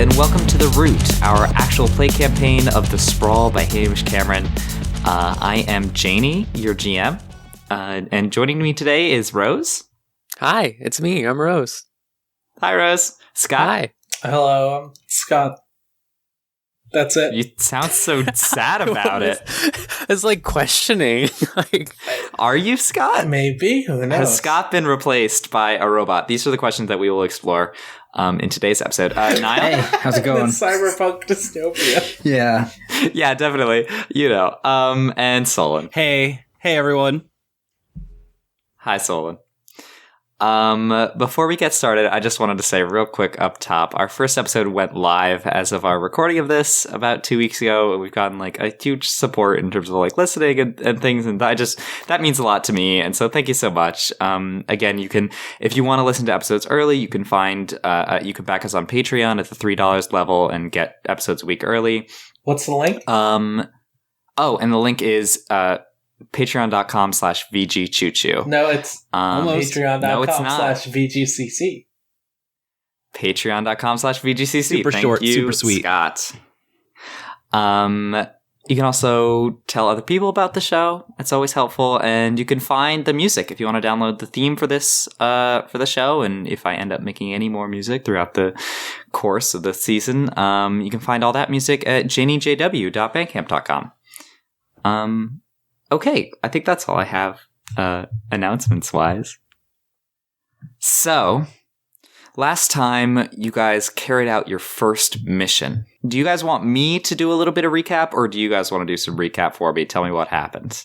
and welcome to The Root, our actual play campaign of The Sprawl by Hamish Cameron. I am Janie, your GM, and joining me today is Rose. Hi, it's me. I'm Rose. Hi, Rose. Scott. Hi. Hello, I'm Scott. That's it. You sound so sad about it. It's like questioning. Are you Scott? Maybe. Who knows? Has Scott been replaced by a robot? These are the questions that we will explore in today's episode. Niall? Hey, how's it going? Cyberpunk dystopia. Yeah. Yeah, definitely. You know. And Solon. Hey everyone. Hi, Solon. Before we get started, I just wanted to say real quick up top, our first episode went live as of our recording of this about 2 weeks ago, and we've gotten like a huge support in terms of like listening and things, and that means a lot to me, and so thank you so much. Again, you can, if you want to listen to episodes early, you can you can back us on Patreon at the $3 level and get episodes a week early. What's the link? And the link is, patreon.com/VGChooChoo. No, it's patreon.com/VGCC. Patreon.com/VGCC. Super Thank short, you, super sweet. Scott. You can also tell other people about the show. It's always helpful. And you can find the music if you want to download the theme for this, for the show. And if I end up making any more music throughout the course of the season, you can find all that music at janiejw.bandcamp.com. Okay, I think that's all I have, announcements-wise. So, last time you guys carried out your first mission. Do you guys want me to do a little bit of recap, or do you guys want to do some recap for me? Tell me what happened.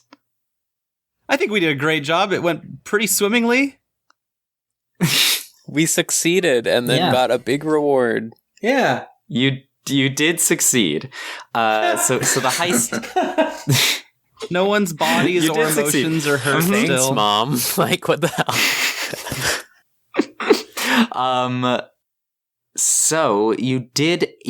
I think we did a great job. It went pretty swimmingly. We succeeded and then got a big reward. Yeah. You did succeed. So the heist... No one's bodies You or did succeed. emotions are hurt Thanks, still. Mom. Like, what the hell? So you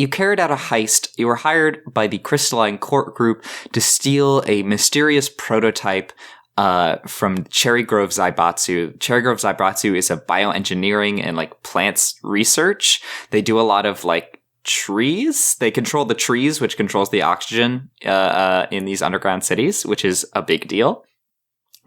carried out a heist. You were hired by the Crystalline Court Group to steal a mysterious prototype from Cherry Grove Zaibatsu. Cherry Grove Zaibatsu is a bioengineering and like plants research. They do a lot of like trees. They control the trees, which controls the oxygen in these underground cities, which is a big deal.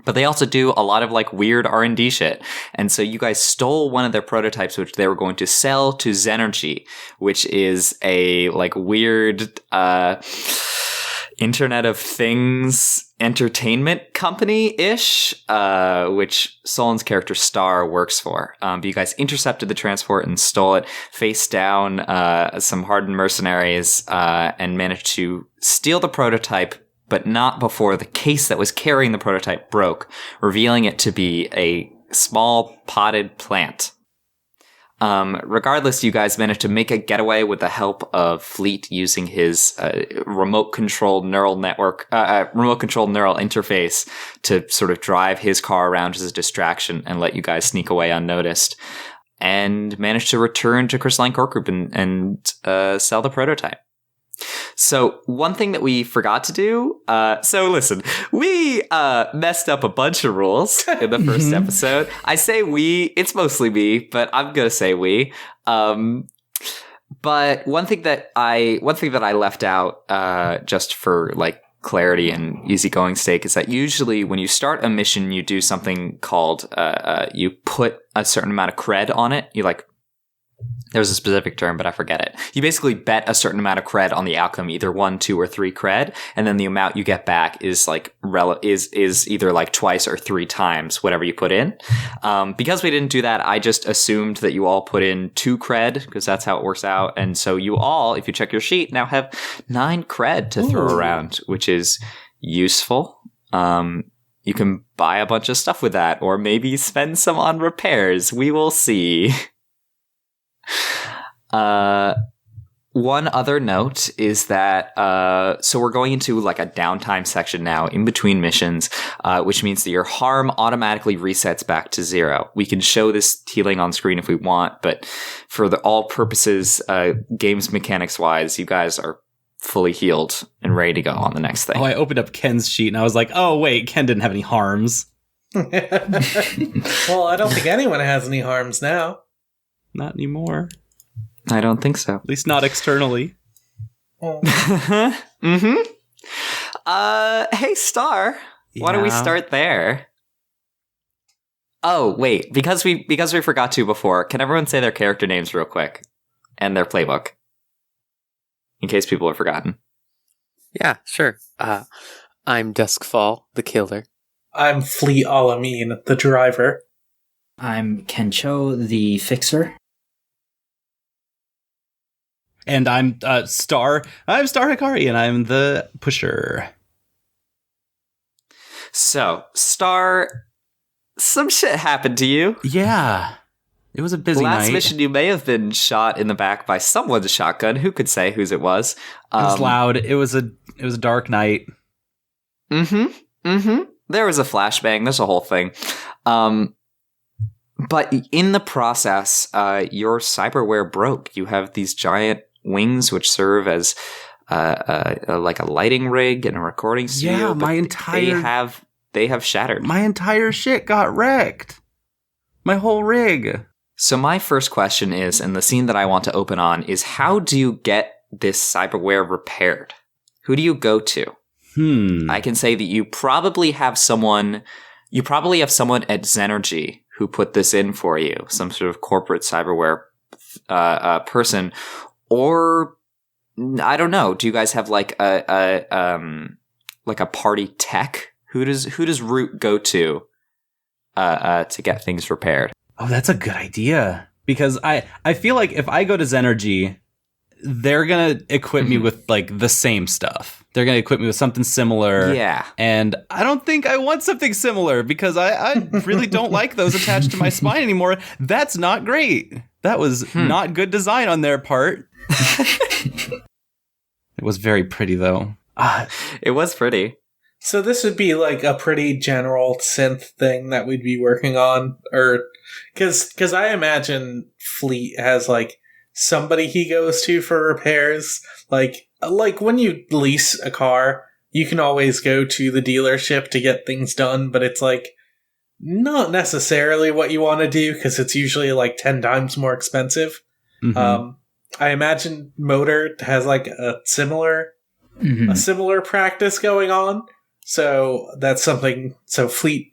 But they also do a lot of like weird R&D shit. And so you guys stole one of their prototypes, which they were going to sell to Zenergy, which is a like weird Internet of Things entertainment company-ish, which Solon's character Star works for. But you guys intercepted the transport and stole it, faced down some hardened mercenaries, and managed to steal the prototype, but not before the case that was carrying the prototype broke, revealing it to be a small potted plant. Regardless, you guys managed to make a getaway with the help of Fleet using his remote-controlled neural interface to sort of drive his car around as a distraction and let you guys sneak away unnoticed, and managed to return to Crystalline Court Group and sell the prototype. So one thing that we forgot to do, so listen, we messed up a bunch of rules in the first episode. I say we, it's mostly me, but I'm going to say we. But one thing that I left out, just for like clarity and easygoing sake, is that usually when you start a mission, you do something called, you put a certain amount of cred on it. You like, there's a specific term, but I forget it. You basically bet a certain amount of cred on the outcome, either 1, 2, or 3 cred, and then the amount you get back is like is either like twice or 3 times whatever you put in. Because we didn't do that, I just assumed that you all put in 2 cred because that's how it works out, and so you all, if you check your sheet, now have 9 cred to throw around, which is useful. You can buy a bunch of stuff with that, or maybe spend some on repairs. We will see. One other note is that, so we're going into like a downtime section now in between missions, which means that your harm automatically resets back to 0. We can show this healing on screen if we want, but for all purposes, games mechanics wise, you guys are fully healed and ready to go on the next thing. Oh, I opened up Ken's sheet and I was like, oh wait, Ken didn't have any harms. Well, I don't think anyone has any harms now. Not anymore. I don't think so. At least not externally. Oh. Hey, Star. Why don't we start there? Oh, wait. Because we forgot to before, can everyone say their character names real quick? And their playbook. In case people have forgotten. Yeah, sure. I'm Duskfall, the killer. I'm Fleet Alameen, the driver. I'm Kencho, the fixer. And I'm Star. I'm Star Hikari, and I'm the pusher. So, Star, some shit happened to you. Yeah. It was a busy Last night. mission, you may have been shot in the back by someone's shotgun. Who could say whose it was? It was loud. It was a dark night. There was a flashbang. There's a whole thing. But in the process, your cyberware broke. You have these giant wings which serve as like a lighting rig and a recording studio. Yeah, my entire they have shattered. My entire shit got wrecked. My whole rig. So my first question is, and the scene that I want to open on, is how do you get this cyberware repaired? Who do you go to? I can say that you probably have someone at Zenergy who put this in for you, some sort of corporate cyberware person, or I don't know. Do you guys have like a party tech? Who does Root go to get things repaired? Oh, that's a good idea. Because I feel like if I go to Zenergy, they're going to equip me with like the same stuff. They're going to equip me with something similar. Yeah. And I don't think I want something similar because I really don't like those attached to my spine anymore. That's not great. That was not good design on their part. It was very pretty though. It was pretty. So this would be like a pretty general synth thing that we'd be working on, or because I imagine Fleet has like somebody he goes to for repairs. Like when you lease a car, you can always go to the dealership to get things done, but it's like not necessarily what you want to do because it's usually like 10 times more expensive. I imagine Motor has like a similar practice going on. So that's something. So Fleet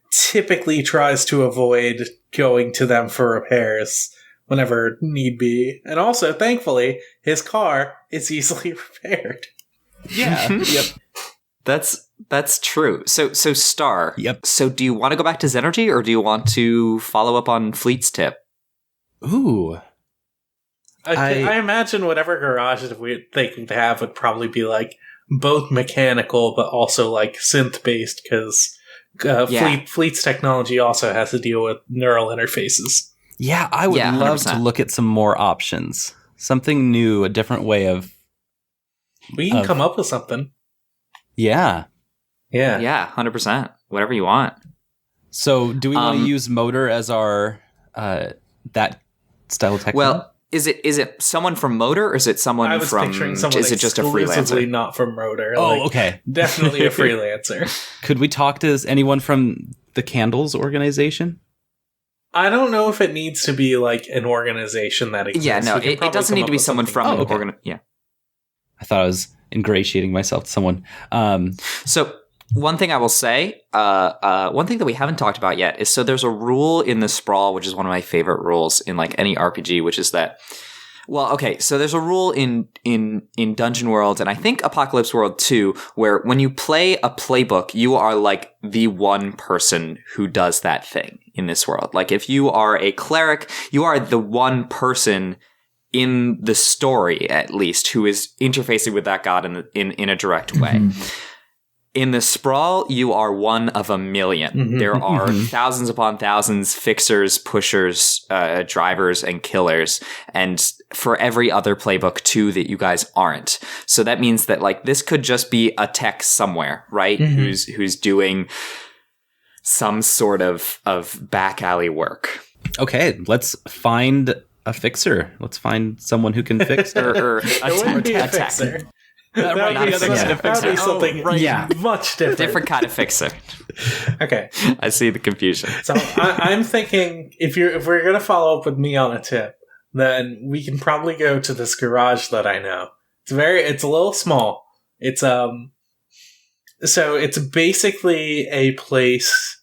typically tries to avoid going to them for repairs whenever need be. And also, thankfully, his car is easily repaired. Yeah. Yep. That's true. So Star. Yep. So do you want to go back to Zenergy or do you want to follow up on Fleet's tip? Ooh. I imagine whatever garages they can have would probably be like both mechanical but also like synth based because Fleet's technology also has to deal with neural interfaces. Yeah, I would love 100%. to look at some more options. Something new, a different way of... We can come up with something. Yeah. Yeah, 100%. Whatever you want. So do we want to use Motor as our that style of tech? Well, is it someone from Motor or is it someone I was from... picturing someone is it just a freelancer? exclusively not from Motor. Oh, okay. Definitely a freelancer. Could we talk to anyone from the Candles organization? I don't know if it needs to be like an organization that exists. Yeah, no, it doesn't need to be someone from... Yeah. I thought I was ingratiating myself to someone. So one thing I will say, one thing that we haven't talked about yet is, so there's a rule in the Sprawl, which is one of my favorite rules in like any RPG, which is that, well, okay, so there's a rule in Dungeon World, and I think Apocalypse World too, where when you play a playbook, you are like the one person who does that thing in this world. Like if you are a cleric, you are the one person in the story, at least, who is interfacing with that god in a direct way. In the Sprawl, you are one of a million. There are thousands upon thousands, fixers, pushers, drivers, and killers. And for every other playbook, too, that you guys aren't. So that means that, like, this could just be a tech somewhere, right? Who's doing some sort of back alley work. Okay, let's find a fixer. Let's find someone who can fix or It wouldn't be a fixer. That would Not be a fixer. that'd be something much different. Different kind of fixer. Okay. I see the confusion. So I'm thinking if we're gonna follow up with me on a tip, then we can probably go to this garage that I know. It's a little small. So it's basically a place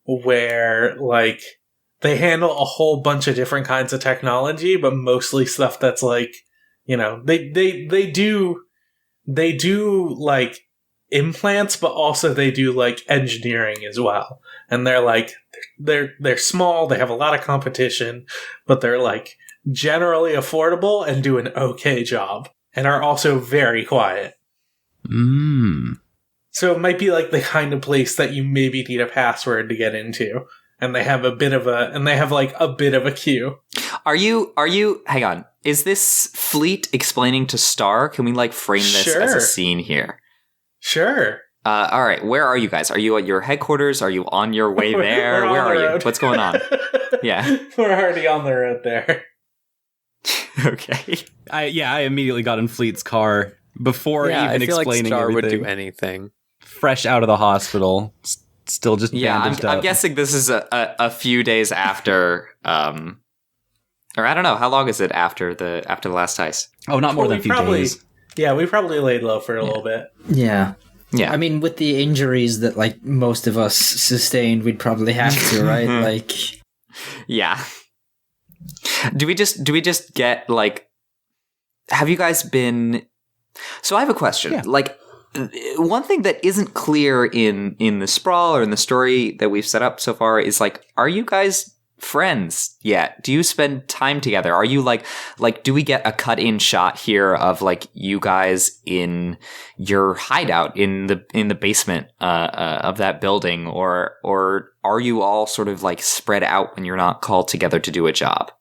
where, like, they handle a whole bunch of different kinds of technology, but mostly stuff that's like, they do like implants, but also they do like engineering as well. And they're like, they're small, they have a lot of competition, but they're like generally affordable and do an okay job, and are also very quiet. So it might be like the kind of place that you maybe need a password to get into. And they have a bit of a queue. Are you, hang on. Is this Fleet explaining to Star? Can we like frame this as a scene here? Sure. All right. Where are you guys? Are you at your headquarters? Are you on your way there? Where are you? What's going on? Yeah. We're already on the road there. Okay. I immediately got in Fleet's car before even explaining like Star everything. Would do anything. Fresh out of the hospital. Still just bandaged up. I'm guessing this is a few days after, or I don't know, how long is it after the last heist? Oh, not more than a few days. Yeah, we probably laid low for a little bit. Yeah. Yeah. I mean, with the injuries that like most of us sustained, we'd probably have to, right? Like, yeah. Do we just get like? Have you guys been? So I have a question. Yeah. Like, one thing that isn't clear in the sprawl or in the story that we've set up so far is like, are you guys friends yet? Do you spend time together? Are you like do we get a cut in shot here of like you guys in your hideout in the basement of that building, or are you all sort of like spread out when you're not called together to do a job?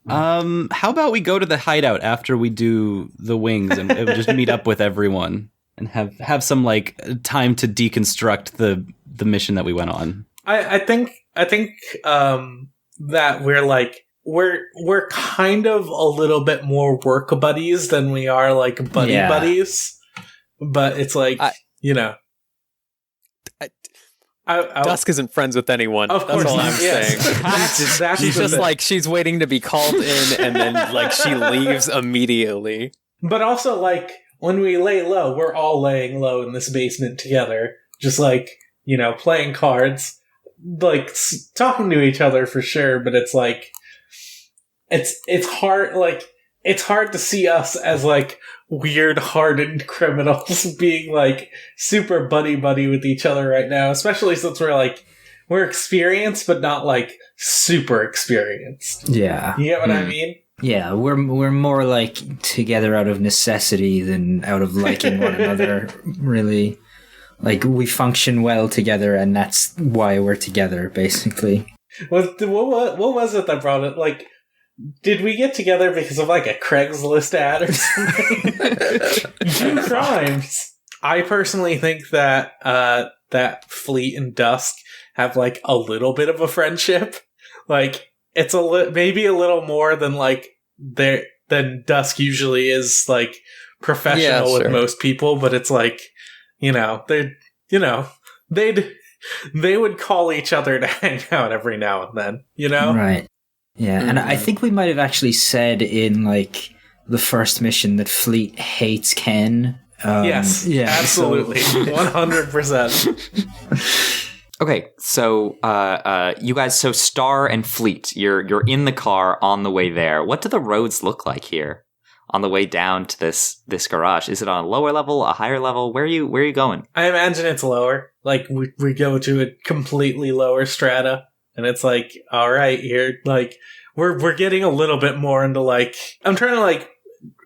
How about we go to the hideout after we do the wings and just meet up with everyone and have some like time to deconstruct the mission that we went on. I think that we're kind of a buddies bit more work buddies than we are like buddies. But it's like, Dusk isn't friends with anyone. Of course That's all not. I'm saying. That's She's the just thing. like, she's waiting to be called in, and then like she leaves immediately. But also, like, when we lay low, we're all laying low in this basement together, just like, playing cards, like talking to each other for sure. But it's like, it's hard. Like, it's hard to see us as like weird, hardened criminals being like super buddy with each other right now, especially since we're experienced, but not like super experienced. yeah. You get what I mean? Yeah, we're more like together out of necessity than out of liking one another, really. Like, we function well together, and that's why we're together, basically. What was it that brought it? Like, did we get together because of like a Craigslist ad or something? Do crimes. I personally think that that Fleet and Dusk have like a little bit of a friendship. Like, it's maybe a little more than like than Dusk usually is like professional with most people, but it's like, they would call each other to hang out every now and then, Right. Yeah, and I think we might have actually said in like the first mission that Fleet hates Ken. Yes, yeah, absolutely, 100%. Okay, so you guys, so Star and Fleet, you're in the car on the way there. What do the roads look like here on the way down to this garage? Is it on a lower level, a higher level? Where are you going? I imagine it's lower. Like we go to a completely lower strata, and it's like, all right, here, like we're getting a little bit more into like, I'm trying to like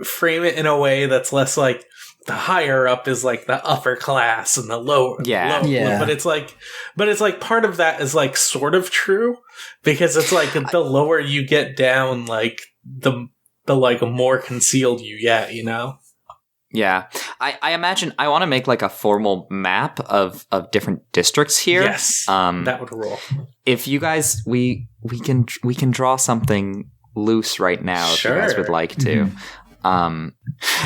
frame it in a way that's less like the higher up is like the upper class and the lower. Yeah. But it's like part of that is like sort of true, because it's like the lower you get down, like the like more concealed you get, Yeah. I imagine I want to make like a formal map of different districts here. Yes. That would roll. If you guys, we can draw something loose right now if you guys would like to.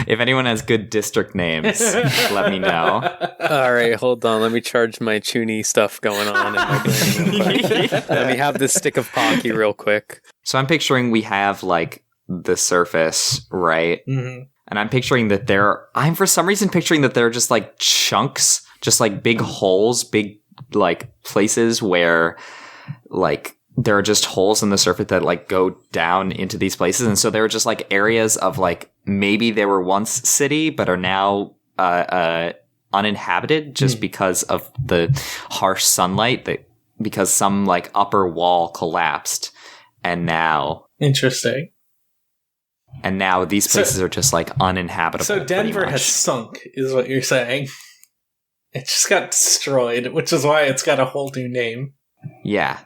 If anyone has good district names, let me know. All right, hold on. Let me charge my Chuny stuff going on in my brain real quick. Let me have this stick of Pocky real quick. So I'm picturing we have like the surface, right? Mm-hmm. And I'm picturing that I'm for some reason picturing that they're just like chunks, just like big holes, big like places where like there are just holes in the surface that like go down into these places. And so there are just like areas of like maybe they were once city, but are now uninhabited just because of the harsh sunlight because some like upper wall collapsed and now Interesting. And now these places are just like uninhabitable. So Denver has sunk, is what you're saying. It just got destroyed, which is why it's got a whole new name. Yeah.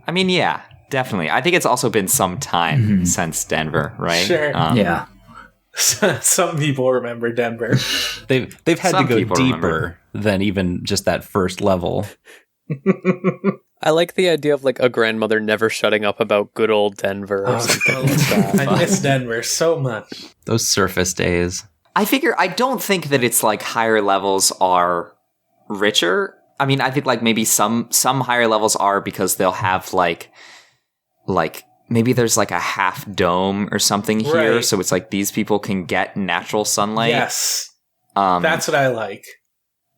I mean, yeah, definitely. I think it's also been some time since Denver, right? Sure. Yeah. Some people remember Denver. They've had Some to go people deeper than even just that first level. I like the idea of like a grandmother never shutting up about good old Denver or something like that. I miss Denver so much. Those surface days. I don't think that it's like higher levels are richer. I mean, I think like maybe some higher levels are because they'll have like maybe there's like a half dome or something here. Right. So it's like these people can get natural sunlight. Yes. That's what I like.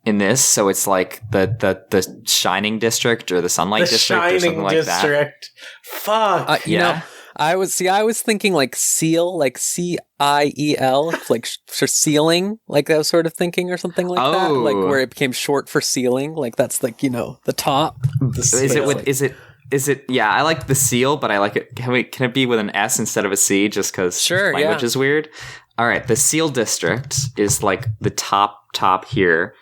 In this, so it's like the shining district or the sunlight district or something like that. District. Fuck. You know, I was thinking like seal, like CIEL, like for sealing, like that sort of thinking or something like that, like where it became short for sealing, like that's like, you know, the top. Is it? Yeah, I like the seal, but I like it. Can it be with an S instead of a C? Just because language is weird. All right, the seal district is like the top here.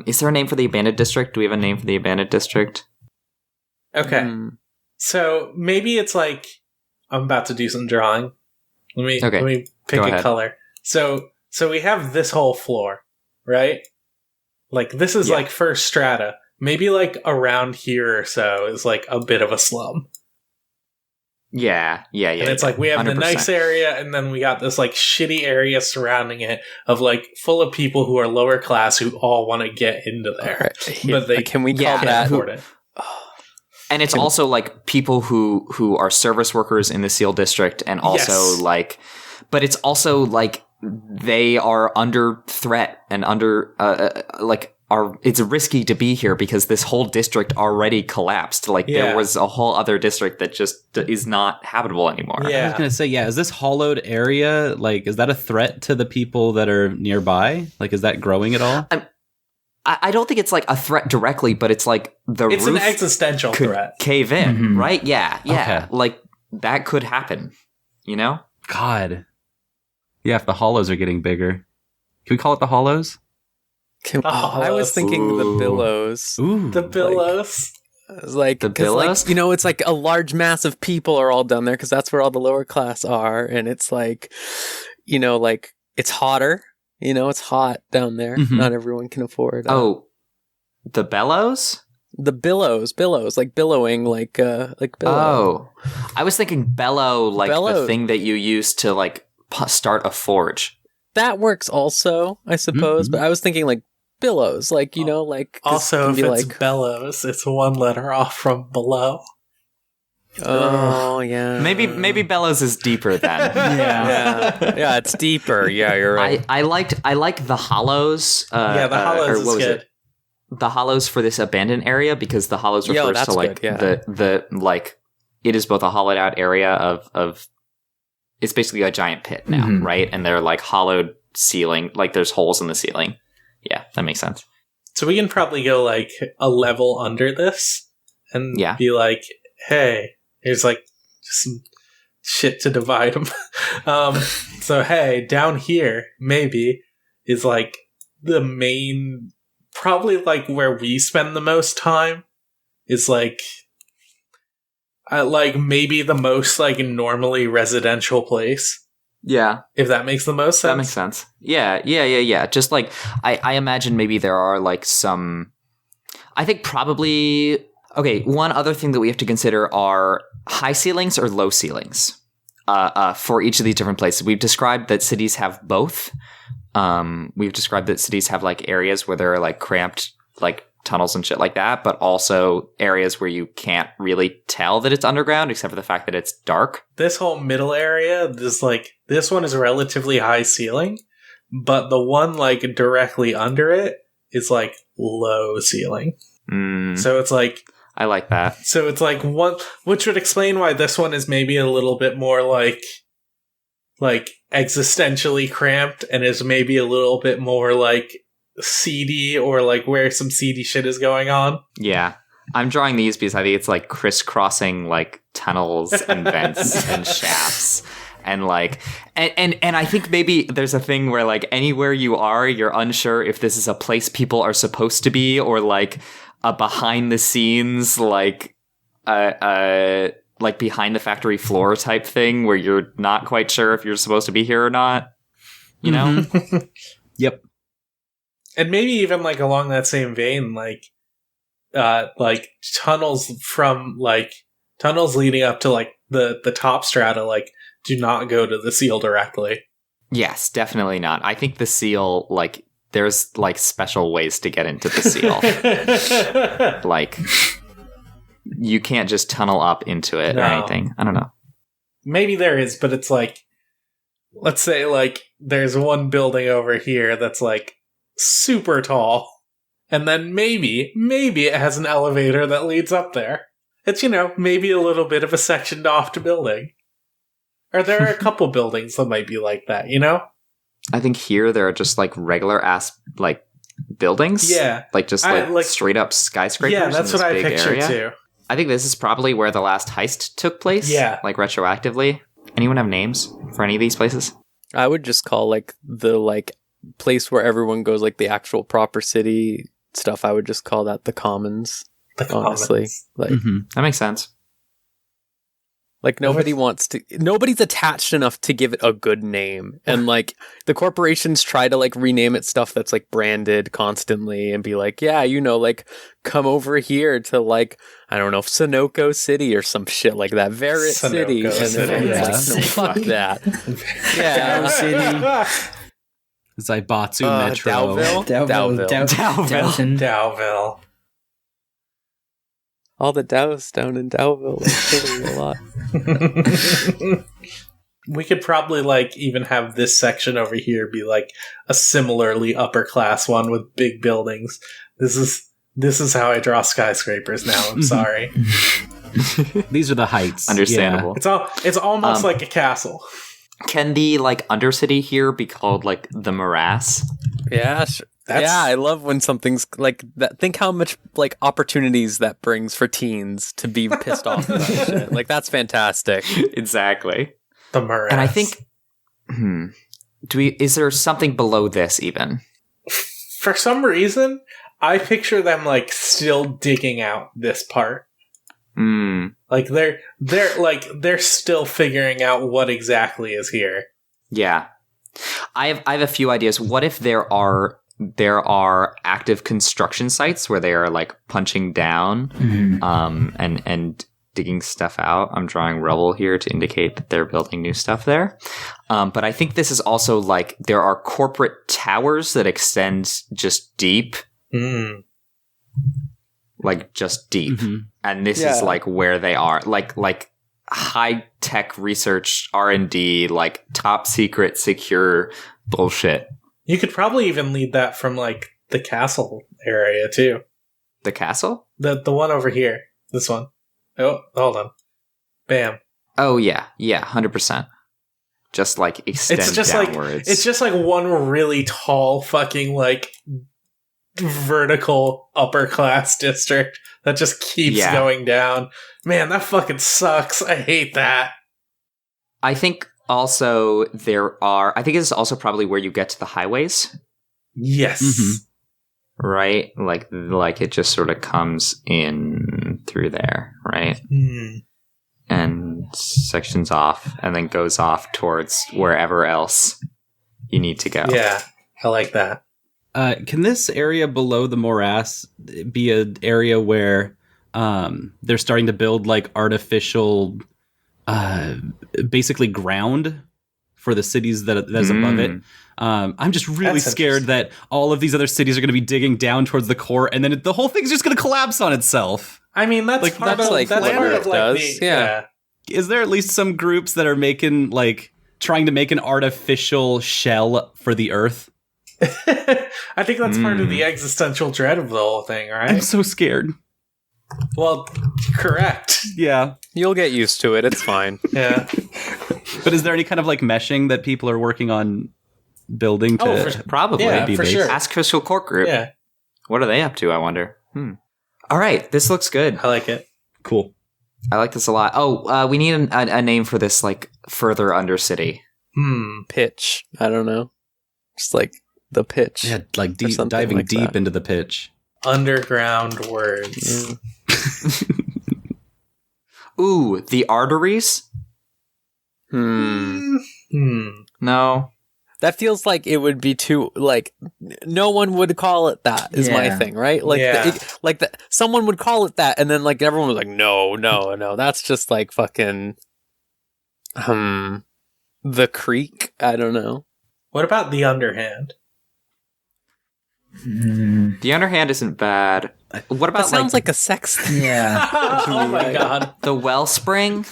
Is there a name for the abandoned district? Do we have a name for the abandoned district? Okay. So maybe it's like I'm about to do some drawing. Let me pick a color. So we have this whole floor, right? Like this is like first strata. Maybe like around here or so is like a bit of a slum. Yeah. And it's like we have 100%. The nice area, and then we got this like shitty area surrounding it of like full of people who are lower class who all want to get into there, but they can we call that afford it. And it's also like people who are service workers in the SEAL district, and also like, but it's also like they are under threat and under it's risky to be here because this whole district already collapsed. Like there was a whole other district that just is not habitable anymore. Yeah. I was going to say, is this hollowed area, like, is that a threat to the people that are nearby? Like, is that growing at all? I don't think it's like a threat directly, but it's like it's an existential threat. Cave in, right? Yeah. Okay. Like that could happen, you know? God. Yeah, if the hollows are getting bigger. Can we call it the hollows? I was thinking the billows. Ooh, the billows. Like the billows? Like, you know, it's like a large mass of people are all down there because that's where all the lower class are, and it's like, you know, like it's hotter. You know, it's hot down there. Mm-hmm. Not everyone can afford. The bellows. The billows, like billowing, like billow. Oh, I was thinking bellow, like the thing that you use to like start a forge. That works also, I suppose, but I was thinking like billows, like, you know, like... Also, if it's like, bellows, it's one letter off from below. Oh, yeah. Maybe bellows is deeper then. Yeah, it's deeper. Yeah, you're right. I like the hollows. The hollows is good. The hollows for this abandoned area, because the hollows refers to like the like it is both a hollowed out area of it's basically a giant pit now, right? And they're like hollowed ceiling, like there's holes in the ceiling. Yeah, that makes sense. So we can probably go like a level under this and be like, hey, here's like some shit to divide them. So hey, down here maybe is like the main, probably like where we spend the most time is like maybe the most like normally residential place. Yeah. If that makes the most sense. That makes sense. Yeah. Just like I imagine maybe there are like some, I think probably, okay, one other thing that we have to consider are high ceilings or low ceilings for each of these different places. We've described that cities have both. We've described that cities have like areas where there are like cramped like tunnels and shit like that, but also areas where you can't really tell that it's underground except for the fact that it's dark. This whole middle area, this one is relatively high ceiling, but the one like directly under it is like low ceiling. So it's like, I like that. So it's like one, which would explain why this one is maybe a little bit more like existentially cramped and is maybe a little bit more like seedy, or like where some seedy shit is going on. Yeah. I'm drawing these because I think it's like crisscrossing like tunnels and vents and shafts. And like, and I think maybe there's a thing where like anywhere you are, you're unsure if this is a place people are supposed to be, or like a behind the scenes, like behind the factory floor type thing where you're not quite sure if you're supposed to be here or not. You know? Yep. And maybe even like along that same vein, like tunnels leading up to like the top strata, like do not go to the seal directly. Yes, definitely not. I think the seal, like, there's like special ways to get into the seal. Like, you can't just tunnel up into it or anything. I don't know. Maybe there is, but it's like, let's say like there's one building over here that's like super tall, and then maybe it has an elevator that leads up there. It's, you know, maybe a little bit of a sectioned off building. Or there are a couple buildings that might be like that, you know? I think here there are just like regular ass like buildings. Yeah. Like just like straight up skyscrapers. Yeah, that's what I pictured too. I think this is probably where the last heist took place. Yeah. Like retroactively. Anyone have names for any of these places? I would just call like the like place where everyone goes, like the actual proper city stuff. I would just call that the Commons. Honestly, like that makes sense. Like nobody's attached enough to give it a good name. And like the corporations try to like rename it stuff that's like branded constantly and be like, yeah, you know, like come over here to like, I don't know, Sunoco City or some shit like that. Verret City. And then it's like, no, fuck that. Yeah. City. Zaibatsu Metro. Dowville. All the Dows down in Dowville are killing a lot. We could probably like even have this section over here be like a similarly upper class one with big buildings. This is how I draw skyscrapers now. I'm sorry. These are the heights. Understandable. Yeah. It's almost like a castle. Can the like undercity here be called like the morass? Yeah, sure. I love when something's like that. Think how much like opportunities that brings for teens to be pissed off about shit. Like that's fantastic. Exactly. The morass. And I think, is there something below this even? For some reason, I picture them like still digging out this part. Like they're still figuring out what exactly is here. Yeah. I have a few ideas. What if there are active construction sites where they are like punching down and digging stuff out? I'm drawing rubble here to indicate that they're building new stuff there. But I think this is also like there are corporate towers that extend just deep. Like just deep. And this is like where they are. Like high tech research, R&D, like top secret secure bullshit. You could probably even lead that from like the castle area too. The castle? The one over here. This one. Oh, hold on. Bam. Oh yeah, 100%. Just like extend downwards. It's just like one really tall fucking like vertical upper class district that just keeps going down. Man, that fucking sucks. I hate that. I think also I think it's also probably where you get to the highways. Yes. Right? Like it just sort of comes in through there, right? And sections off and then goes off towards wherever else you need to go. Yeah, I like that. Can this area below the morass be an area where they're starting to build like artificial, basically ground for the cities that is above it? I'm just really scared that all of these other cities are going to be digging down towards the core, and then the whole thing's just going to collapse on itself. I mean, that's Like, part that's of like that's what part it of like does. the Yeah. Is there at least some groups that are making trying to make an artificial shell for the Earth? I think that's part of the existential dread of the whole thing, right? I'm so scared. Well, correct. Yeah. You'll get used to it. It's fine. Yeah. But is there any kind of meshing that people are working on building to Probably. Yeah, be for based? sure. Ask Crystal Court Group. Yeah, What are they up to, I wonder? All right, this looks good. I like it. Cool. I like this a lot. Oh, we need a name for this, further undercity. Pitch. I don't know. Just like the pitch. Yeah, deep, something diving like deep that. into the pitch. Underground words. Ooh, the arteries? Hmm. No. That feels like it would be too no one would call it that is my Yeah. thing, right? Someone would call it that, and then everyone was like, no, that's just fucking the creek. I don't know. What about the underhand? The underhand isn't bad. What about That sounds like a sex thing. Yeah. Oh my god. the wellspring?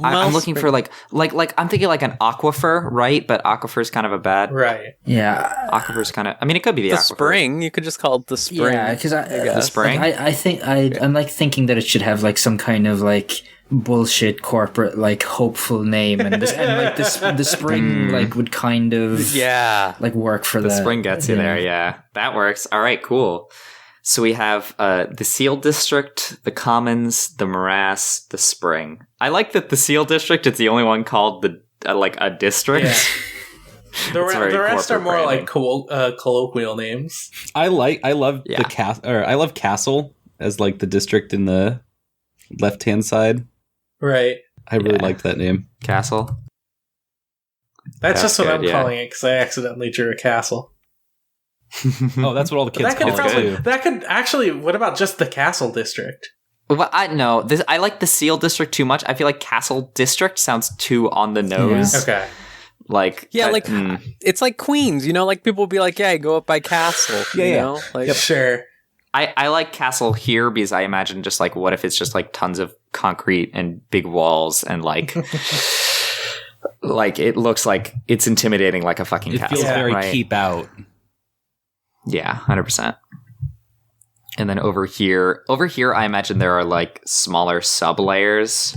I'm looking for I'm thinking an aquifer, right? But aquifer's kind of a bad. Right. Yeah. Aquifer's kind of. I mean, it could be the The aquifer. spring. You could just call it the spring. Yeah, because The spring. I think I'm thinking that it should have some kind of bullshit corporate hopeful name, and the spring would kind of work for The that. spring gets you there, yeah. That works. All right, cool. So we have the Seal District, the Commons, the Morass, the Spring. I like that the Seal District is the only one called a district. Yeah. The rest are more branding. colloquial names. I love Yeah. I love Castle as the district in the left-hand side. Right. I really Yeah. liked that name. Castle. That's just what good, I'm yeah. calling it because I accidentally drew a castle. Oh, that's what all the kids That could call it probably. too. That could actually. What about just the castle district? Well, I like the Seal District too much. I feel like Castle District sounds too on the nose. Okay. It's like Queens, people will be like, yeah, go up by Castle. Yeah. Sure. I like Castle here because I imagine just what if it's just tons of concrete and big walls and it looks like it's intimidating like a fucking It castle. feels very right? keep out. Yeah, 100%. And then over here, I imagine there are smaller sub layers.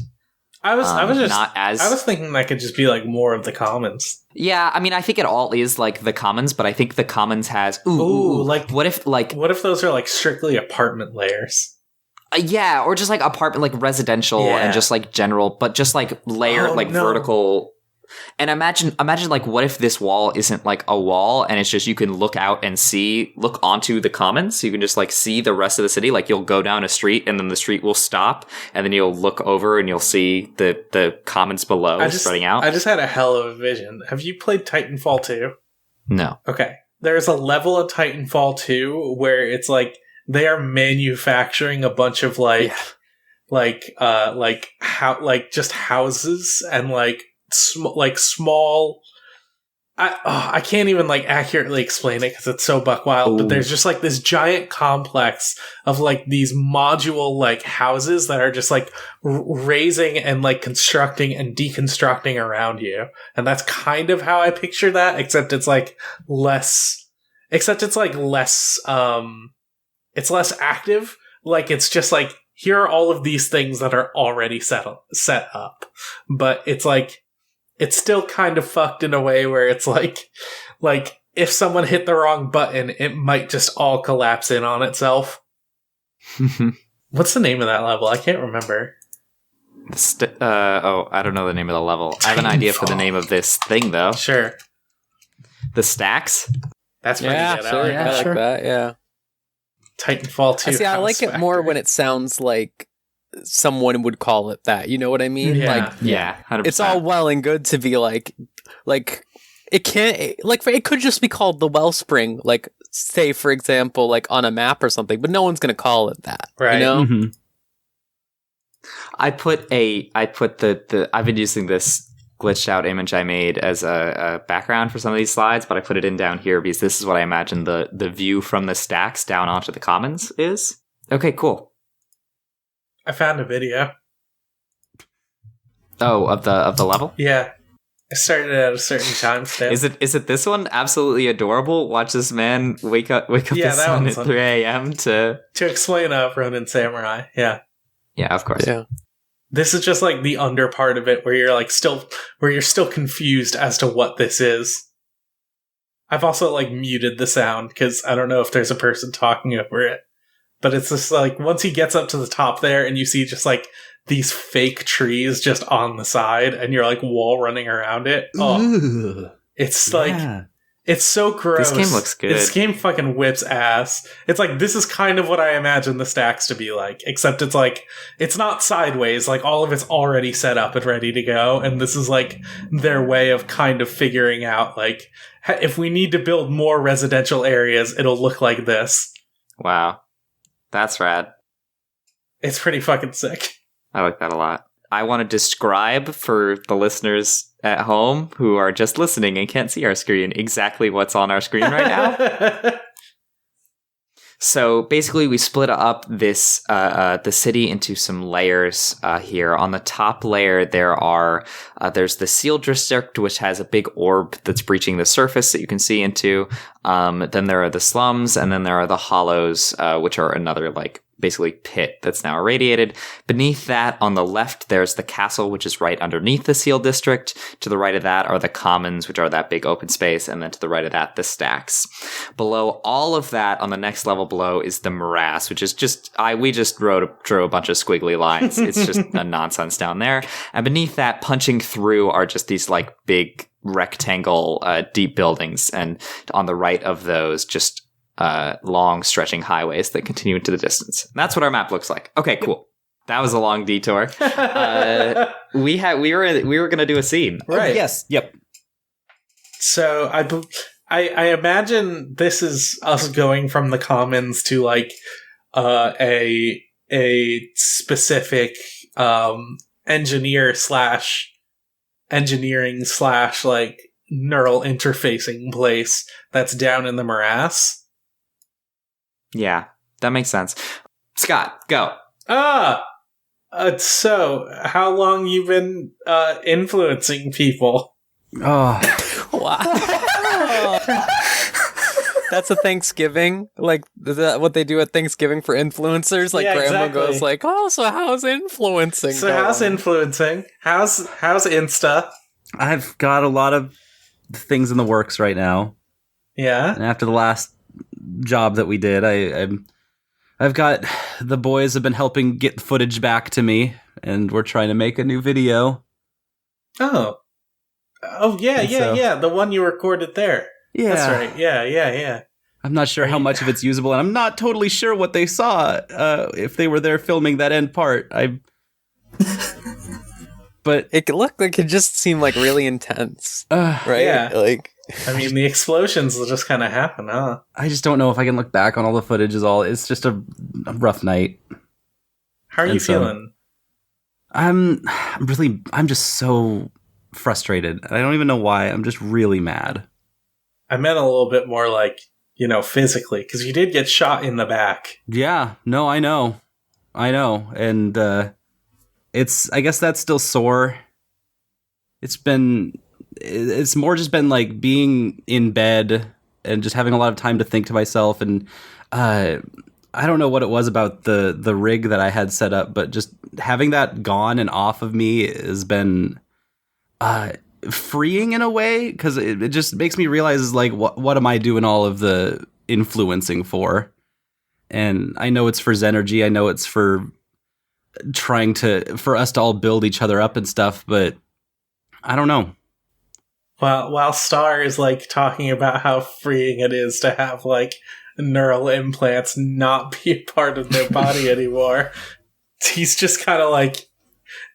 I was thinking that could just be more of the commons. Yeah, I mean, I think it all is the Commons, but I think the Commons has what if What if those are strictly apartment layers? yeah, or just apartment residential Yeah. and just general, but just layer Oh, no. vertical. And imagine what if this wall isn't a wall and it's just you can look out and look onto the Commons, so you can just see the rest of the city. You'll go down a street and then the street will stop and then you'll look over and you'll see the Commons below spreading out. I just had a hell of a vision. Have you played Titanfall 2? No. Okay. There's a level of Titanfall 2 where it's they are manufacturing a bunch of just houses and small. I can't even accurately explain it because it's so buck wild. But there's just this giant complex of these module houses that are just raising and constructing and deconstructing around you, and that's kind of how I picture that. Except it's less. Except it's less. It's less active. It's just here are all of these things that are already set up, but it's it's still kind of fucked in a way where it's if someone hit the wrong button, it might just all collapse in on itself. What's the name of that level? I can't remember. I don't know the name of the level. I have an idea for the name of this thing though. Sure. The Stacks. That's pretty Yeah, good. sure. I I like like that. Yeah. Titanfall 2. See, I like House it more Factory. when it sounds like someone would call it that. You know what I mean? Yeah. Yeah, 100%. It's all well and good to be it can't it could just be called the Wellspring, say for example, on a map or something, but no one's gonna call it that. Right. You know? Mm-hmm. I've been using this glitched out image I made as a background for some of these slides, but I put it in down here because this is what I imagine the view from the stacks down onto the commons is. Okay, cool. I found a video. Oh, of the level? Yeah. I started at a certain time stamp. Is it this one? Absolutely adorable. Watch this man wake up the sun at 3 a.m. to explain Ronin Samurai. Yeah. Yeah, of course. Yeah. This is just like the under part of it where you're like still confused as to what this is. I've also like muted the sound because I don't know if there's a person talking over it. But it's just like once he gets up to the top there and you see just like these fake trees just on the side and you're like wall running around it. Oh, it's like, it's so gross. This game looks good. This game fucking whips ass. It's like, this is kind of what I imagine the stacks to be like, except it's like, it's not sideways. Like all of it's already set up and ready to go. And this is like their way of kind of figuring out like, if we need to build more residential areas, it'll look like this. Wow. That's rad. It's pretty fucking sick. I like that a lot. I want to describe for the listeners at home who are just listening and can't see our screen exactly what's on our screen right now. So basically, we split up this the city into some layers here. On the top layer, there's the Seal District, which has a big orb that's breaching the surface that you can see into. Then there are the slums, and then there are the hollows, which are another like basically pit that's now irradiated. Beneath that, on the left, there's the castle, which is right underneath the Seal District. To the right of that are the commons, which are that big open space, and then to the right of that, the stacks. Below all of that, on the next level below, is the morass, which is just we just drew a bunch of squiggly lines. It's just a nonsense down there. And beneath that, punching through, are just these like big rectangle deep buildings, and on the right of those, just long stretching highways that continue into the distance. That's what our map looks like. Okay, cool. That was a long detour. We were going to do a scene, right? Yes. Yep. So I imagine this is us going from the commons to like a specific engineering / like neural interfacing place that's down in the morass. Yeah, that makes sense. Scott, go. So how long you been influencing people? Oh, wow. That's a Thanksgiving? Like, is that what they do at Thanksgiving for influencers? Like, yeah, grandma exactly. goes like, oh, so how's influencing So going? how's influencing? How's Insta? I've got a lot of things in the works right now. Yeah. And after the last job that we did, I've got the boys have been helping get footage back to me, and we're trying to make a new video. Oh yeah, the one you recorded there. Yeah, that's right. Yeah. I'm not sure how much of it's usable, and I'm not totally sure what they saw if they were there filming that end part. But it looked like it just seemed like really intense, right? Yeah. Like, I mean, the explosions will just kind of happen, huh? I just don't know if I can look back on all the footage. It's just a rough night. How are you feeling? I'm just so frustrated. I don't even know why. I'm just really mad. I meant a little bit more like, physically, because you did get shot in the back. Yeah, no, I know. And I guess that's still sore. It's more just been like being in bed and just having a lot of time to think to myself. And I don't know what it was about the rig that I had set up, but just having that gone and off of me has been freeing in a way, because it just makes me realize is like, what am I doing all of the influencing for? And I know it's for Zenergy. I know it's for for us to all build each other up and stuff, but I don't know. While Star is like talking about how freeing it is to have like neural implants not be a part of their body anymore, he's just kind of like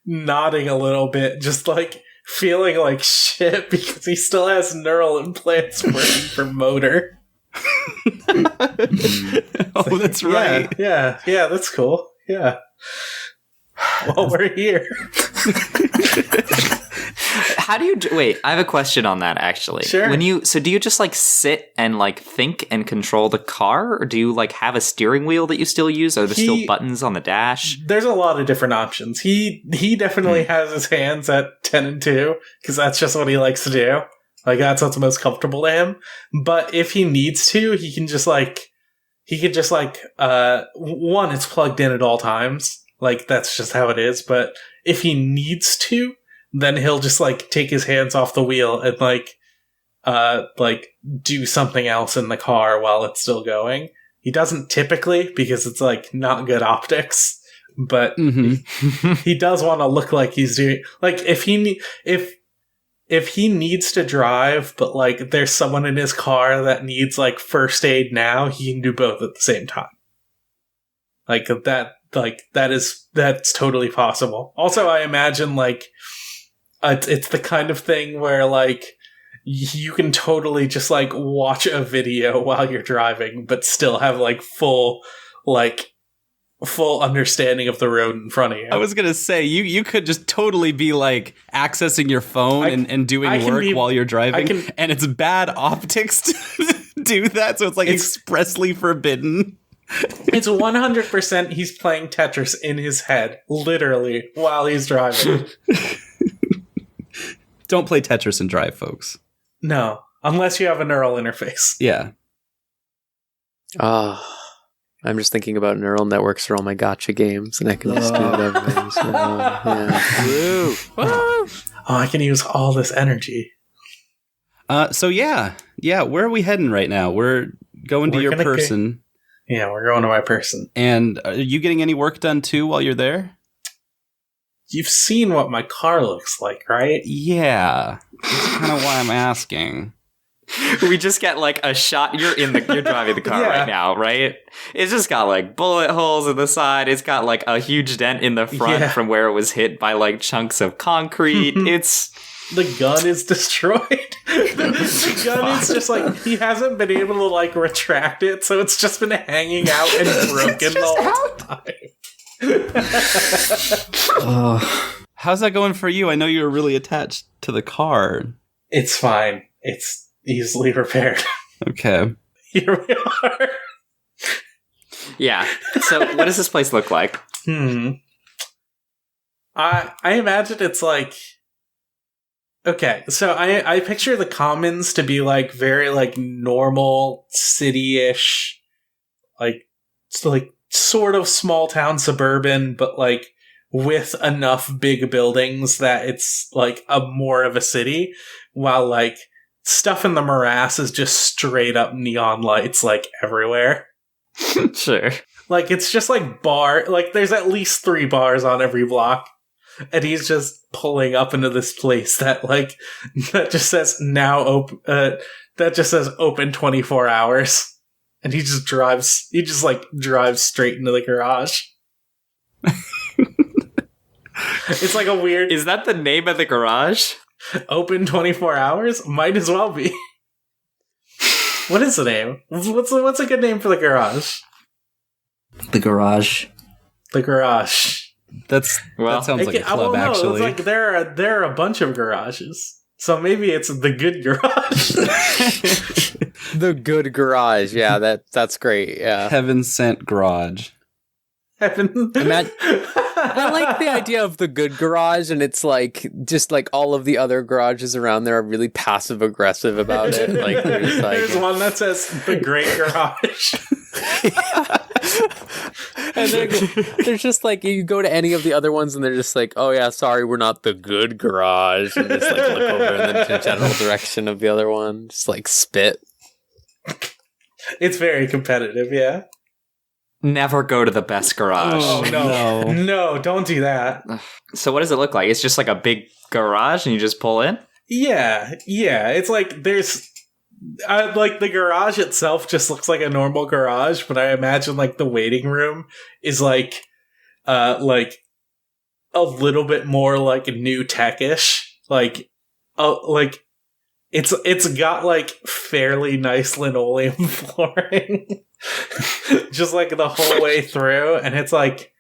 nodding a little bit, just like feeling like shit because he still has neural implants working for Motor. Oh, that's right. Yeah, that's cool. Yeah. Well, we're here. How do you wait? I have a question on that actually. Sure. Do you just like sit and like think and control the car, or do you like have a steering wheel that you still use? Are there still buttons on the dash? There's a lot of different options. He definitely has his hands at 10 and 2 because that's just what he likes to do. Like that's what's most comfortable to him. But if he needs to, he can just like one, it's plugged in at all times. Like that's just how it is. But if he needs to, then he'll just like take his hands off the wheel and like do something else in the car while it's still going. He doesn't typically because it's like not good optics, but he does want to look like he's doing like if he needs to drive, but like there's someone in his car that needs like first aid now, he can do both at the same time. That's totally possible. Also, I imagine like it's the kind of thing where like you can totally just like watch a video while you're driving, but still have like full understanding of the road in front of you. I was gonna say you could just totally be like accessing your phone and doing work while you're driving, and it's bad optics to do that, so it's like expressly forbidden. It's 100% he's playing Tetris in his head, literally, while he's driving. Don't play Tetris and drive, folks. No, unless you have a neural interface. Yeah. I'm just thinking about neural networks for all my gotcha games, and I can just do whatever. So, yeah. Woo! Oh, I can use all this energy. So yeah, where are we heading right now? We're going to your person. Yeah, we're going to my person. And are you getting any work done too while you're there? You've seen what my car looks like, right? Yeah. That's kind of why I'm asking. We just get like a shot. You're driving the car right now, right? It's just got like bullet holes in the side. It's got like a huge dent in the front from where it was hit by like chunks of concrete. The gun is destroyed. The gun is just like, he hasn't been able to like retract it, so it's just been hanging out and broken the whole time. How's that going for you? I know you were really attached to the car. It's fine. It's easily repaired. Okay. Here we are. Yeah. So what does this place look like? I imagine it's like... Okay, so I picture the Commons to be like very like normal city-ish, like sort of small town suburban, but like with enough big buildings that it's like more of a city, while like stuff in the morass is just straight up neon lights like everywhere. Sure. Like it's just like like there's at least 3 bars on every block. And he's just pulling up into this place that just says that just says open 24 hours. And he just drives straight into the garage. It's like a weird... Is that the name of the garage? Open 24 hours? Might as well be. What is the name? What's a good name for the garage? The garage. The garage. That sounds like a club, actually. It's like there are a bunch of garages, so maybe it's the good garage. The good garage, yeah, that's great. Yeah, Heaven sent garage. Heaven. I like the idea of the good garage, and it's like just like all of the other garages around there are really passive aggressive about it. Like there's one that says the great garage. And there's just like, you go to any of the other ones and they're just like, oh yeah, sorry, we're not the good garage, and just like look over in the general direction of the other one, just like spit. It's very competitive, yeah. Never go to the best garage. Oh no, don't do that. So what does it look like? It's just like a big garage and you just pull in? Yeah, it's like there's like the garage itself just looks like a normal garage, but I imagine like the waiting room is like a little bit more like new tech-ish. Like it's got like fairly nice linoleum flooring just like the whole way through, and it's like,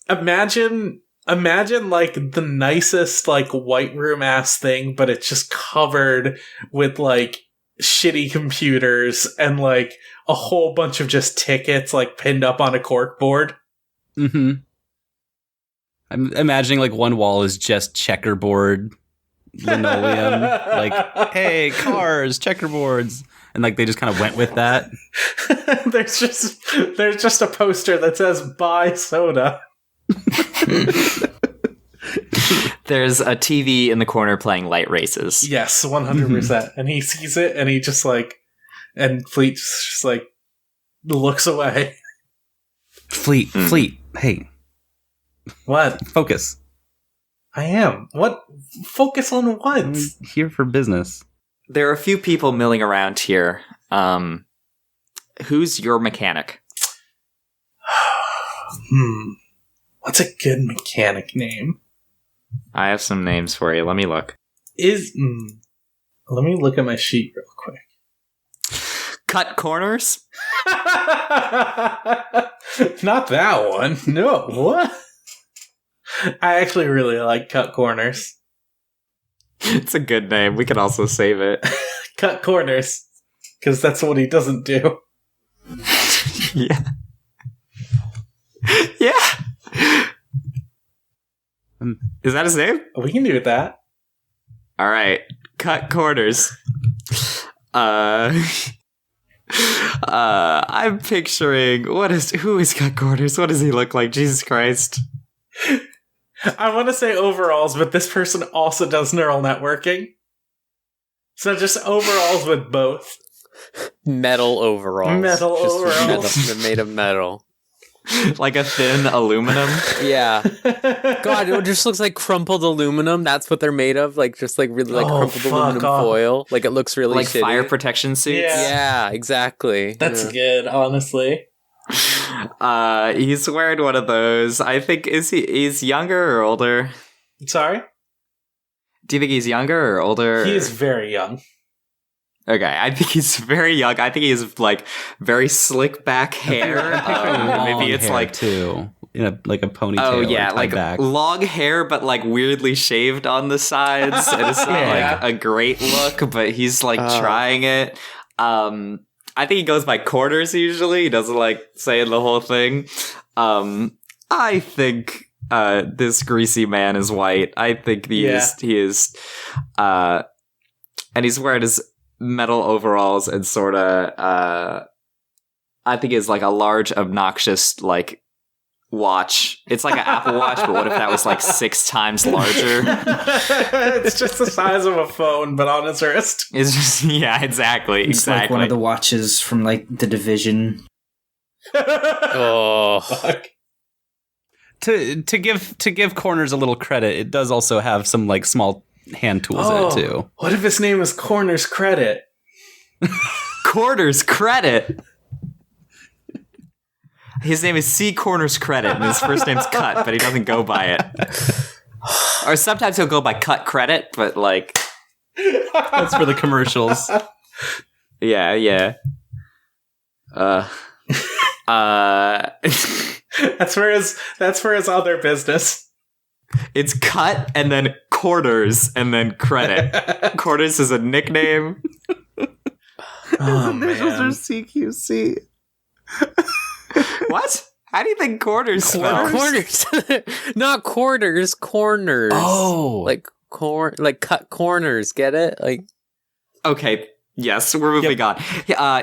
imagine imagine like the nicest like white room ass thing, but it's just covered with like shitty computers and like a whole bunch of just tickets like pinned up on a cork board. Mm-hmm. I'm imagining like one wall is just checkerboard linoleum, like, hey, cars, checkerboards, and like they just kind of went with that. there's just a poster that says "Buy soda." There's a TV in the corner playing Light Races. Yes, 100%. And he sees it, and he just like, and Fleet just like looks away. Fleet, hey, what? Focus. I am. What? Focus on what? I'm here for business. There are a few people milling around here. Who's your mechanic? What's a good mechanic name? I have some names for you. Let me look. Let me look at my sheet real quick. Cut corners? Not that one. No, what? I actually really like Cut Corners. It's a good name. We can also save it. Cut Corners. Because that's what he doesn't do. Yeah. Yeah. Is that his name? We can do that. All right. Cut corners. I'm picturing who is Cut Corners? What does he look like? Jesus Christ. I want to say overalls, but this person also does neural networking. So just overalls with both. Metal overalls. Metal overalls. They're made of metal. Like a thin aluminum. Yeah. God, it just looks like crumpled aluminum. That's what they're made of. Like just like really like crumpled aluminum foil. Like it looks really like shitty. Fire protection suits. Yeah, exactly. That's good, honestly. He's wearing one of those. I think he's younger or older? Sorry? Do you think he's younger or older? He is very young. Okay, I think he's very young. I think he has like very slick back hair. Maybe it's like too, like a ponytail. Oh yeah, like back. long hair, but like weirdly shaved on the sides. And it's not like a great look, but he's like trying it. I think he goes by quarters usually. He doesn't like saying the whole thing. I think this greasy man is white. I think he is, and he's wearing his metal overalls and sort of I think it's like a large obnoxious like watch. It's like an Apple Watch, but what if that was like 6 times larger? It's just the size of a phone but on his wrist. It's just exactly. It's like one of the watches from like The Division. Oh fuck. To give Corners a little credit, it does also have some like small hand tools in it too. What if his name is Corners Credit? Corners Credit. His name is C. Corners Credit, and his first name's Cut, but he doesn't go by it. Or sometimes he'll go by Cut Credit, but like that's for the commercials. Yeah. That's for his other business. It's Cut and then Quarters and then Credit. Quarters is a nickname. Oh, initials man. are CQC. What? How do you think quarters spells? corners. Not quarters, corners. Oh. Like cut corners, get it? Like Okay, yes, we're moving on.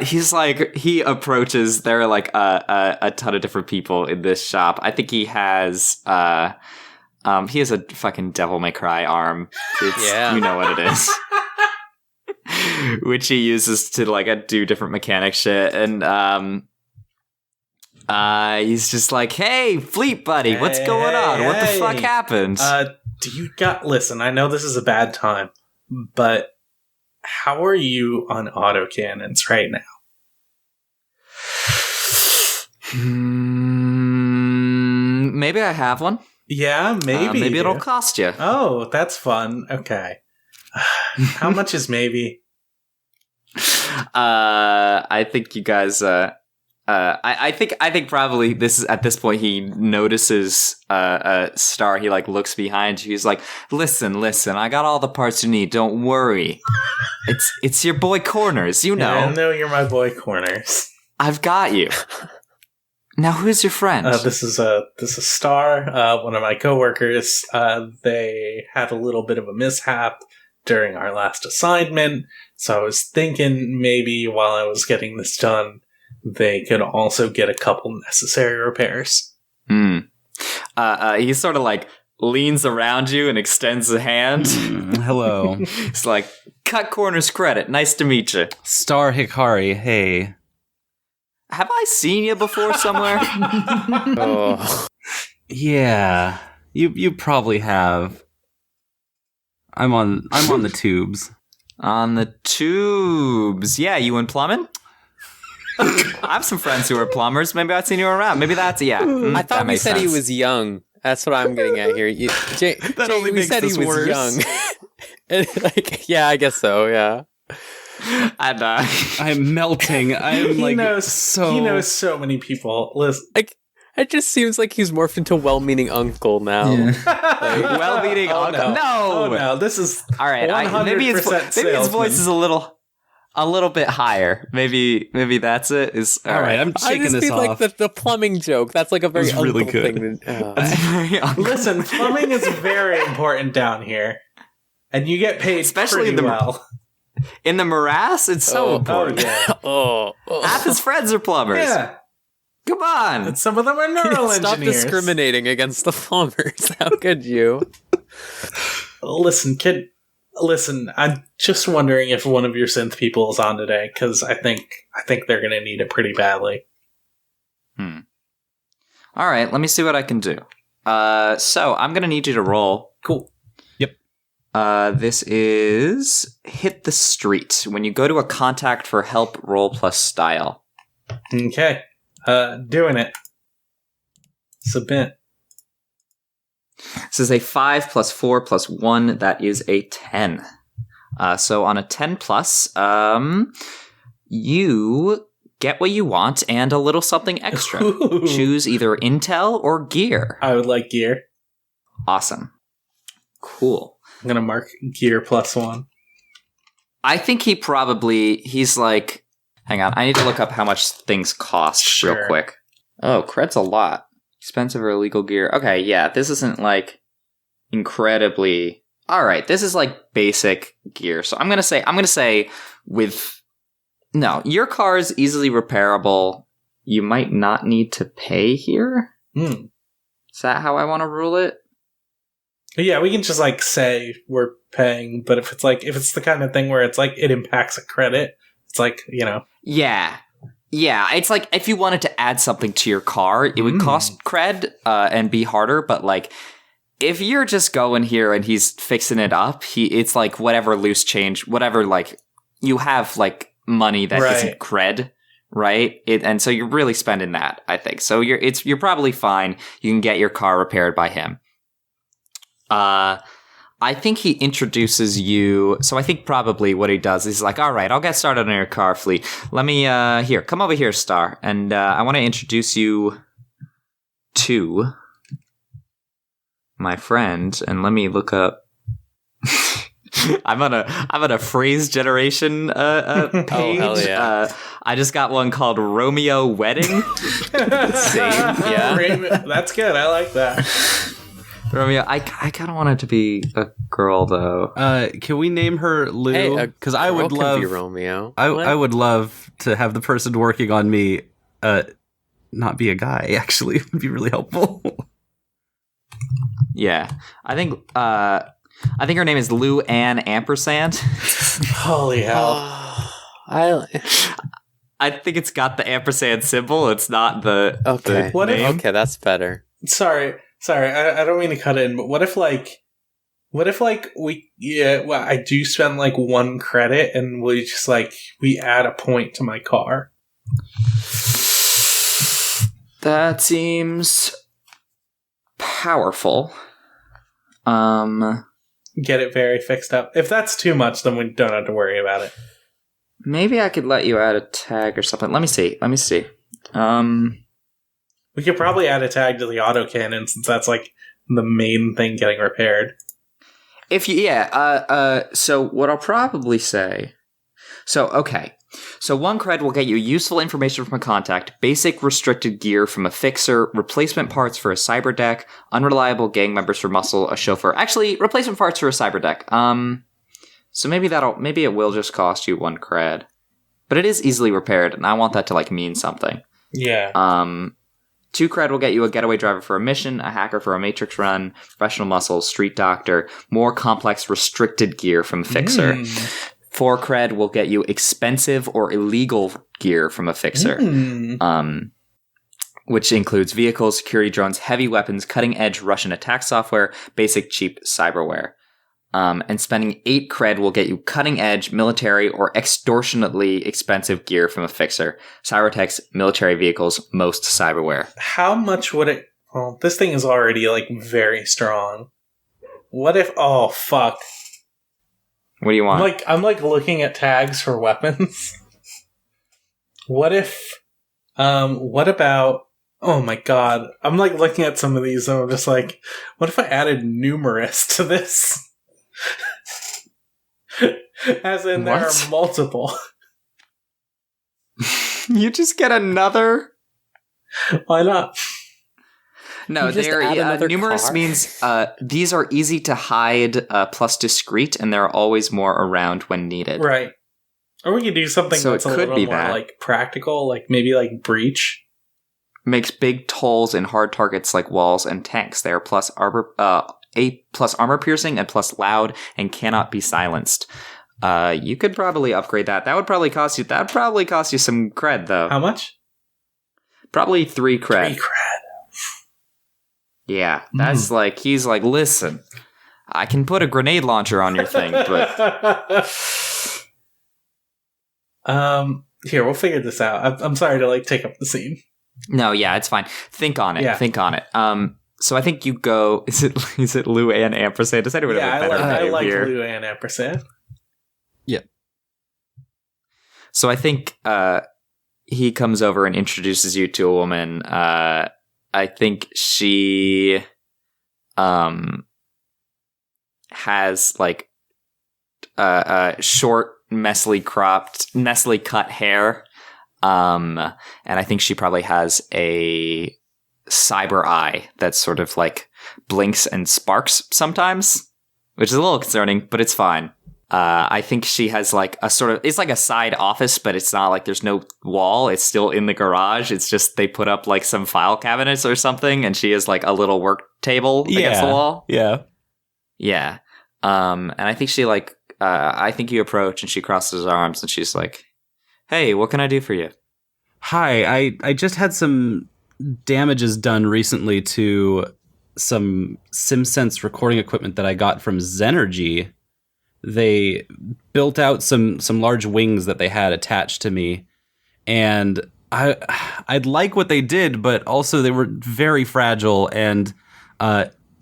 He's like, he approaches, there are like a ton of different people in this shop. I think he has a fucking Devil May Cry arm. It's, you know what it is. Which he uses to like do different mechanic shit. And he's just like, hey, Fleet buddy, what's going on? What the fuck happened? Listen, I know this is a bad time, but how are you on autocannons right now? Maybe I have one. Yeah, maybe. Maybe it'll cost you. Oh, that's fun. Okay. How much is maybe? I think you guys I think probably this is at this point he notices Star. He like looks behind you. He's like, listen, I got all the parts you need. Don't worry. It's your boy Corners. You know. Yeah, I know you're my boy Corners. I've got you. Now, who's your friend? This is Star, one of my coworkers. They had a little bit of a mishap during our last assignment, so I was thinking maybe while I was getting this done, they could also get a couple necessary repairs. He sort of like leans around you and extends a hand. Hello. It's like, cut Corners credit. Nice to meet you. Star Hikari, hey. Have I seen you before somewhere? Oh. Yeah. You probably have. I'm on the tubes. On the tubes. Yeah, you in plumbing? I have some friends who are plumbers. Maybe I've seen you around. Maybe that's, yeah. I thought we said he was young. That's what I'm getting at here. Jay, only we makes said this he was worse. young. And, like, yeah, I guess so, yeah. And, I'm melting. I'm He like knows so so many people. Listen, Like, it just seems like he's morphed into well-meaning uncle now. Yeah. well-meaning oh uncle. no. Oh no, this is All right, 100% maybe his salesman. voice is a little bit higher. Maybe that's it. all right. I'm I shaking just this feel off. like the plumbing joke. That's like a very It's really uncle good. thing. To, Very uncle. Listen, plumbing is very important down here, and you get paid Especially pretty in the- well. In the morass, it's so Oh, important. yeah. oh. Half his friends are plumbers. Yeah, Come on. and some of them are neural Stop engineers. discriminating against the plumbers. How could you? Listen, kid. Listen, I'm just wondering if one of your synth people is on today, because I think they're going to need it pretty badly. All right, let me see what I can do. So I'm going to need you to roll. Cool. This is hit the street. When you go to a contact for help, roll plus style. Okay. Doing it. Submit. This is a 5 plus 4 plus 1. That is a 10. So on a 10 plus, you get what you want and a little something extra. Ooh. Choose either intel or gear. I would like gear. Awesome. Cool. I'm going to mark gear +1. I think he's like, hang on, I need to look up how much things cost real Sure. quick. Oh, cred's a lot. Expensive or illegal gear. Okay, yeah, this isn't like incredibly. All right, this is like basic gear. So I'm gonna say no, your car is easily repairable. You might not need to pay here. Is that how I want to rule it? Yeah, we can just like say we're paying, but if it's the kind of thing where it's like it impacts a credit, it's like, you know. Yeah. Yeah, it's like if you wanted to add something to your car, it would cost cred and be harder, but like if you're just going here and he's fixing it up, it's like whatever loose change, whatever like you have like money that Right. isn't cred, right? And so you're really spending that, I think. So you're probably fine. You can get your car repaired by him. I think he introduces you. So I think probably what he does is like, all right, I'll get started on your car fleet. Let me, here, come over here, Star. And I want to introduce you to my friend. And let me look up. I'm on a phrase generation page. Oh, hell yeah. I just got one called Romeo Wedding. Same, yeah. That's good. I like that. Romeo, I kind of want it to be a girl though. Can we name her Lou? Hey, Because I would Girl can love be Romeo. I would love to have the person working on me not be a guy. Actually, it would be really helpful. Yeah, I think her name is Lou Ann Ampersand. Holy hell. I think it's got the ampersand symbol. It's not the Okay. the What if- name. Okay, that's better. Sorry, I don't mean to cut in, but what if I do spend like 1 credit and we add a point to my car? That seems powerful. Get it very fixed up. If that's too much, then we don't have to worry about it. Maybe I could let you add a tag or something. Let me see. We could probably add a tag to the autocannon since that's like the main thing getting repaired. So what I'll probably say. Okay. So 1 cred will get you useful information from a contact, basic restricted gear from a fixer, replacement parts for a cyber deck, unreliable gang members for muscle, a chauffeur. Actually, replacement parts for a cyber deck. So maybe it will just cost you 1 cred. But it is easily repaired, and I want that to like mean something. Yeah. 2 cred will get you a getaway driver for a mission, a hacker for a matrix run, professional muscle, street doctor, more complex restricted gear from a fixer. 4 cred will get you expensive or illegal gear from a fixer, which includes vehicles, security drones, heavy weapons, cutting-edge Russian attack software, basic cheap cyberware. And spending 8 cred will get you cutting-edge military or extortionately expensive gear from a fixer, cybertechs, military vehicles, most cyberware. How much would it... Well, this thing is already like very strong. What if... Oh, fuck. What do you want? I'm looking at tags for weapons. What if... what about... Oh my god. I'm like looking at some of these and I'm just like, what if I added numerous to this? As in there are multiple. You just get another? Why not? No, numerous car? Means these are easy to hide plus discreet, and there are always more around when needed. Right. Or we could do something that's a little more like practical, like maybe like breach. Makes big tolls in hard targets like walls and tanks. They are plus armor piercing and plus loud and cannot be silenced. You could probably upgrade that. That'd probably cost you some cred though. How much? Probably 3 cred. 3 cred. Yeah, that's like, he's like, listen, I can put a grenade launcher on your thing, but... Here, we'll figure this out. I'm sorry to like take up the scene. No, yeah, it's fine. Think on it. Yeah. Think on it. So I think you go, is it Lou and Ampersand? Does anyone have a better name I like here? Lou and Ampersand. Yep. So I think he comes over and introduces you to a woman. I think she has like short, messily cut hair. And I think she probably has a cyber eye that sort of like blinks and sparks sometimes, which is a little concerning, but it's fine. I think she has like a sort of, it's like a side office, but it's not like there's no wall. It's still in the garage. It's just they put up like some file cabinets or something, and she has like a little work table against the wall. Yeah. Yeah. And I think she like, I think you approach and she crosses her arms and she's like, hey, what can I do for you? Hi, I just had some damages done recently to some SimSense recording equipment that I got from Zenergy. They built out some large wings that they had attached to me, and I'd like what they did, but also they were very fragile and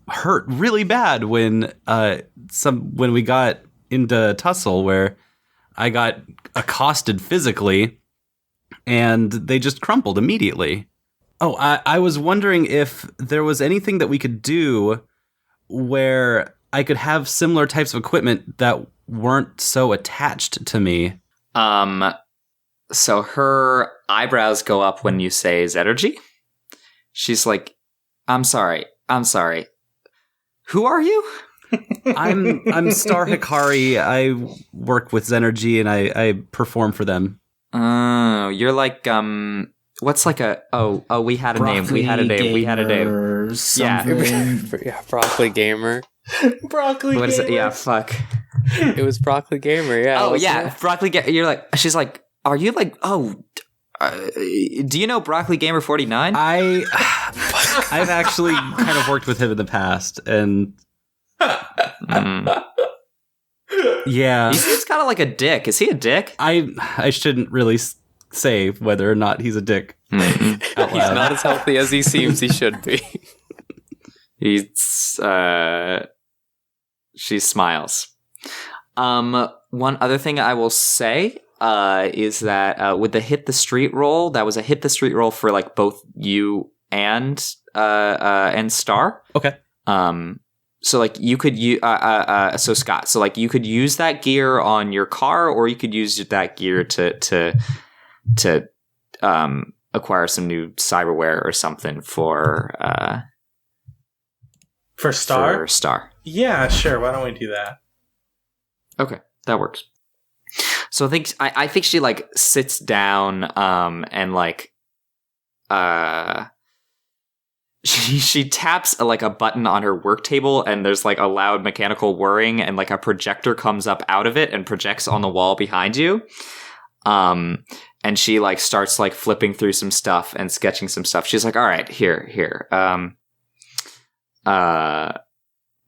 hurt really bad when we got into tussle where I got accosted physically, and they just crumpled immediately. Oh, I was wondering if there was anything that we could do where I could have similar types of equipment that weren't so attached to me. So her eyebrows go up when you say Zenergy. She's like, I'm sorry. Who are you? I'm Star Hikari. I work with Zenergy and I perform for them. Oh, you're like what's like a we had a name. We had a name. Yeah, Broccoli Gamer. Broccoli What is Gamer. it? Yeah, fuck. It was Broccoli Gamer. Yeah. Oh yeah, Broccoli Gamer. You're like, she's like, are you like? Do you know Broccoli Gamer 49? I've actually kind of worked with him in the past, and yeah, he's kind of like a dick. Is he a dick? I shouldn't really say whether or not he's a dick. He's not as healthy as he seems he should be. She smiles. One other thing I will say, is that with the hit the street roll, that was a hit the street roll for like both you and Star. Okay. So like you could so Scott, so like you could use that gear on your car, or you could use that gear to acquire some new cyberware or something for Star. For Star. Yeah, sure. Why don't we do that? Okay, that works. So I think she like sits down and like she taps like a button on her work table, and there's like a loud mechanical whirring, and like a projector comes up out of it and projects on the wall behind you. And she like starts like flipping through some stuff and sketching some stuff. She's like, "All right, here.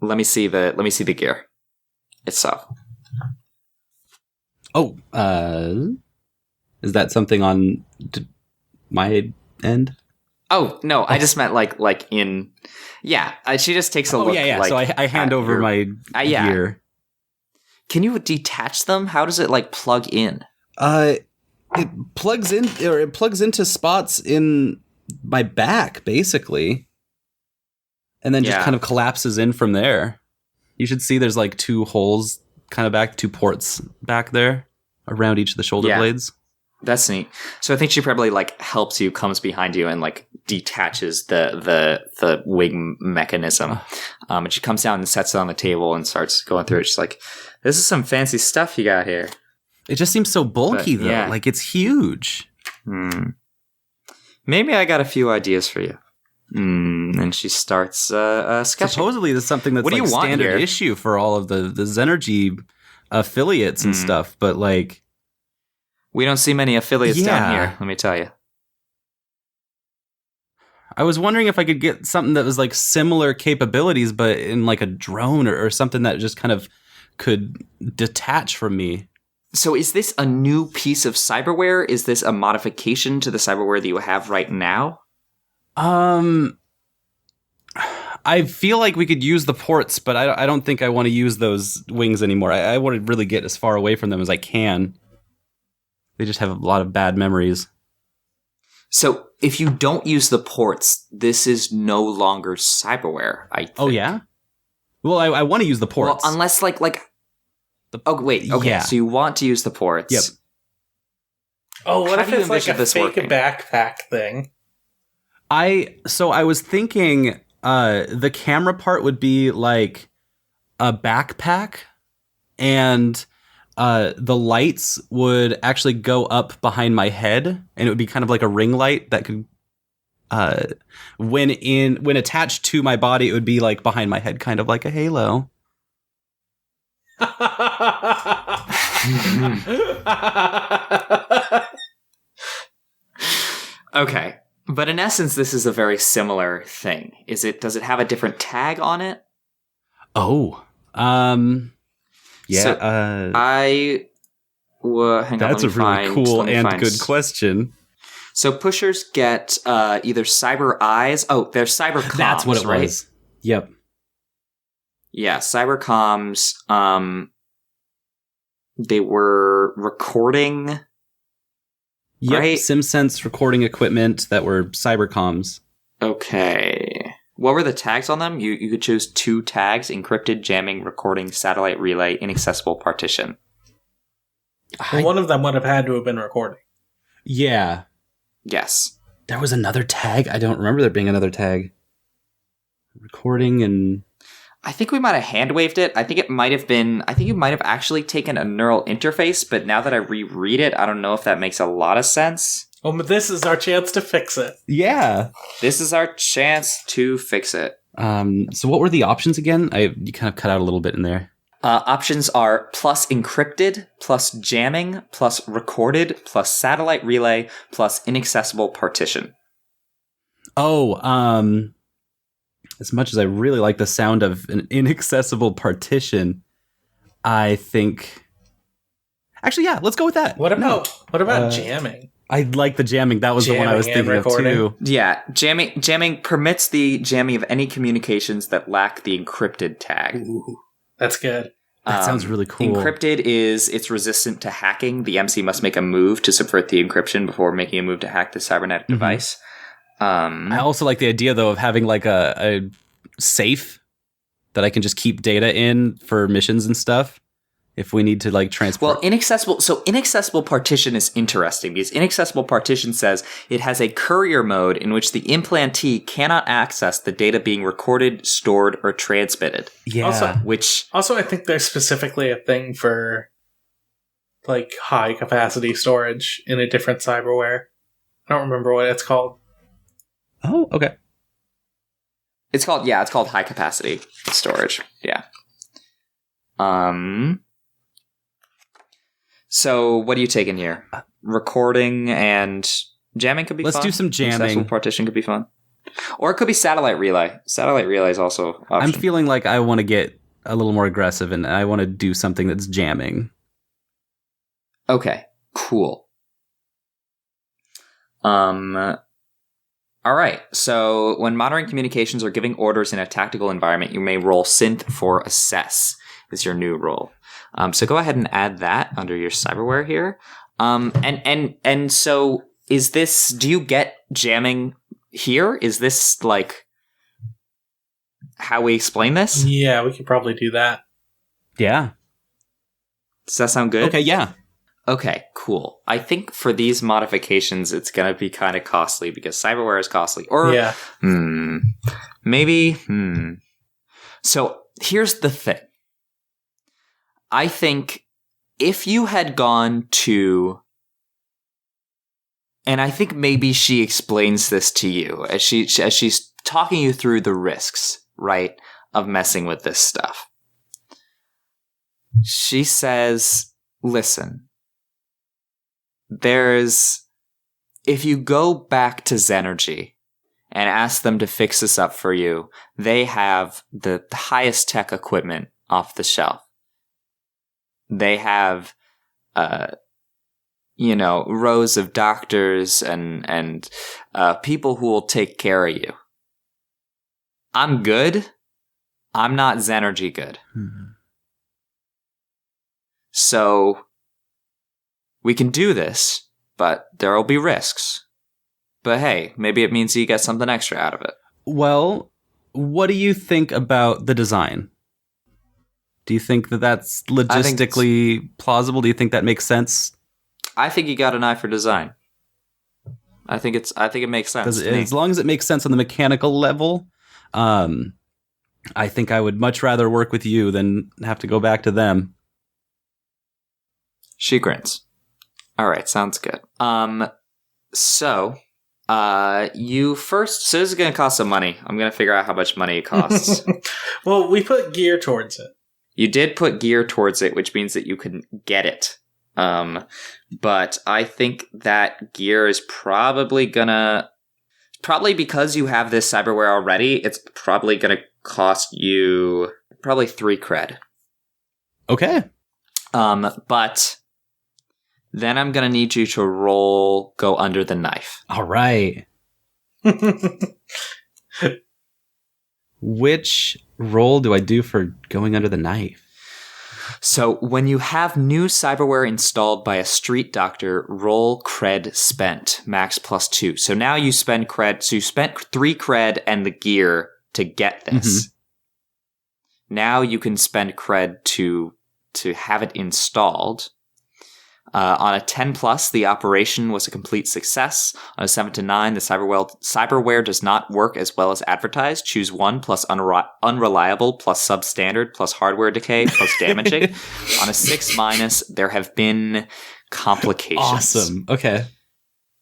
Let me see the gear itself." Oh, is that something on my end? Oh no, I just meant like in. Yeah, she just takes a look. Yeah. Like, so I hand over my gear. Can you detach them? How does it like plug in? It plugs in, or it plugs into spots in my back, basically, and then just kind of collapses in from there. You should see there's like 2 holes, kind of back, 2 ports back there around each of the shoulder blades. That's neat. So I think she probably like helps you, comes behind you, and like detaches the wing mechanism. And she comes down and sets it on the table and starts going through it. She's like, "This is some fancy stuff you got here." It just seems so bulky, though. Yeah. Like, it's huge. Maybe I got a few ideas for you. And she starts sketching. Supposedly, there's something that's like standard issue for all of the Zenergy affiliates and stuff, but like... We don't see many affiliates down here, let me tell you. I was wondering if I could get something that was like similar capabilities, but in like a drone or something that just kind of could detach from me. So is this a new piece of cyberware? Is this a modification to the cyberware that you have right now? I feel like we could use the ports, but I don't think I want to use those wings anymore. I want to really get as far away from them as I can. They just have a lot of bad memories. So if you don't use the ports, this is no longer cyberware, I think. Oh, yeah? Well, I want to use the ports. Well, unless like... Oh, wait. Okay, so you want to use the ports. Yep. Oh, what if it's like a fake backpack thing? I was thinking the camera part would be like a backpack, and the lights would actually go up behind my head, and it would be kind of like a ring light that could when attached to my body, it would be like behind my head, kind of like a halo. Okay. But in essence, this is a very similar thing. Does it have a different tag on it? Oh. Yeah. So that's a really cool and good question. So pushers get either cyber eyes. Oh, they're cyber comms. That's what it right? was. Yep. Yeah, cyber comms. They were recording. Yep, right? SimSense recording equipment that were cyber comms. Okay. What were the tags on them? You could choose 2 tags: encrypted, jamming, recording, satellite relay, inaccessible partition. Well, one of them would have had to have been recording. Yeah. Yes. There was another tag? I don't remember there being another tag. Recording and... I think we might have hand waved it. I think you might have actually taken a neural interface, but now that I reread it, I don't know if that makes a lot of sense. Oh, but this is our chance to fix it. Yeah. This is our chance to fix it. So what were the options again? You kind of cut out a little bit in there. Options are plus encrypted, plus jamming, plus recorded, plus satellite relay, plus inaccessible partition. Oh, as much as I really like the sound of an inaccessible partition, I think... Actually, yeah, let's go with that. What about jamming? I like the jamming. That was the one I was thinking of too. Yeah, jamming permits the jamming of any communications that lack the encrypted tag. Ooh, that's good. That sounds really cool. Encrypted is it's resistant to hacking. The MC must make a move to subvert the encryption before making a move to hack the cybernetic device. I also like the idea, though, of having like a safe that I can just keep data in for missions and stuff if we need to like transport. Well, inaccessible partition is interesting because inaccessible partition says it has a courier mode in which the implantee cannot access the data being recorded, stored, or transmitted. Yeah. Also, I think there's specifically a thing for like high capacity storage in a different cyberware. I don't remember what it's called. Oh, okay. It's called high capacity storage. Yeah. So what are you taking here? Recording and jamming could be fun. Let's do some jamming. Accessible partition could be fun. Or it could be satellite relay. Satellite relay is also an option. I'm feeling like I want to get a little more aggressive and I want to do something that's jamming. Okay, cool. All right, so when monitoring communications or giving orders in a tactical environment, you may roll synth for assess is your new roll. So go ahead and add that under your cyberware here. And so is this, do you get jamming here? Is this like how we explain this? Yeah, we could probably do that. Yeah. Does that sound good? Okay, yeah. Okay, cool. I think for these modifications, it's going to be kind of costly because cyberware is costly. Or, yeah. Maybe. So here's the thing. I think if you had gone to, and I think maybe she explains this to you as she's talking you through the risks, right, of messing with this stuff. She says, listen, if you go back to Zenergy and ask them to fix this up for you, they have the highest tech equipment off the shelf. They have, rows of doctors and people who will take care of you. I'm good. I'm not Zenergy good. Mm-hmm. So we can do this, but there will be risks. But hey, maybe it means you get something extra out of it. Well, what do you think about the design? Do you think that that's logistically plausible? Do you think that makes sense? I think you got an eye for design. I think it makes sense. As long as it makes sense on the mechanical level, I think I would much rather work with you than have to go back to them. She grins. All right, sounds good. So this is going to cost some money. I'm going to figure out how much money it costs. Well, we put gear towards it. You did put gear towards it, which means that you can get it. But I think that gear is probably because you have this cyberware already, it's probably gonna cost you probably 3 cred. Okay. But then I'm gonna need you to go under the knife. All right. Which roll do I do for going under the knife? So when you have new cyberware installed by a street doctor, roll cred spent, max +2. So now you spend cred. So you spent 3 cred and the gear to get this. Mm-hmm. Now you can spend cred to have it installed. On a 10+, the operation was a complete success. On a 7 to 9, the cyberware does not work as well as advertised. Choose 1 plus unreliable plus substandard plus hardware decay plus damaging. On a 6-, there have been complications. Awesome. Okay.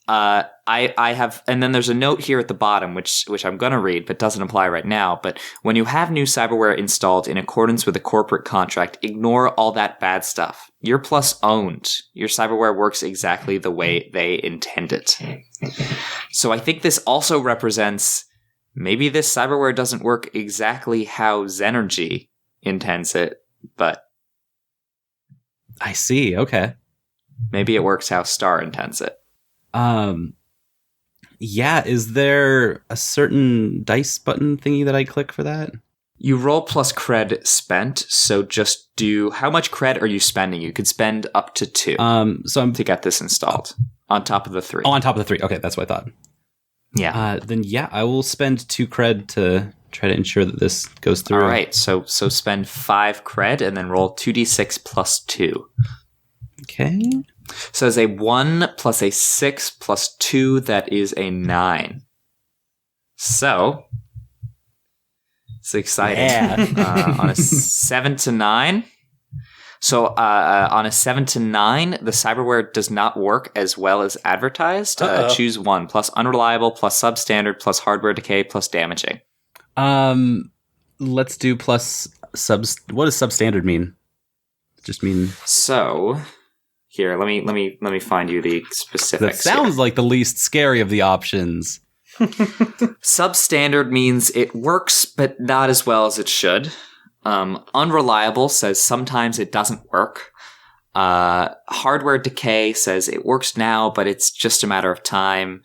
I have, and then there's a note here at the bottom, which I'm going to read, but doesn't apply right now. But when you have new cyberware installed in accordance with a corporate contract, ignore all that bad stuff. You're plus owned. Your cyberware works exactly the way they intend it. So I think this also represents maybe this cyberware doesn't work exactly how Zenergy intends it, but I see. Okay. Maybe it works how Star intends it. Yeah, is there a certain dice button thingy that I click for that? You roll plus cred spent, so just do... How much cred are you spending? You could spend up to 2 to get this installed, on top of the 3. Oh, on top of the 3. Okay, that's what I thought. Yeah. Then I will spend 2 cred to try to ensure that this goes through. All right, so spend 5 cred and then roll 2d6 plus 2. Okay. So it's a 1 plus a 6 plus 2, that is a 9. So... It's exciting. Yeah. On a 7 to 9. So on a 7 to 9, the cyberware does not work as well as advertised. Choose 1. Plus unreliable, plus substandard, plus hardware decay, plus damaging. Let's do plus subs. What does substandard mean? Just mean. So here, let me find you the specifics. That sounds like the least scary of the options. Substandard means it works, but not as well as it should. Unreliable says sometimes it doesn't work. Hardware decay says it works now, but it's just a matter of time.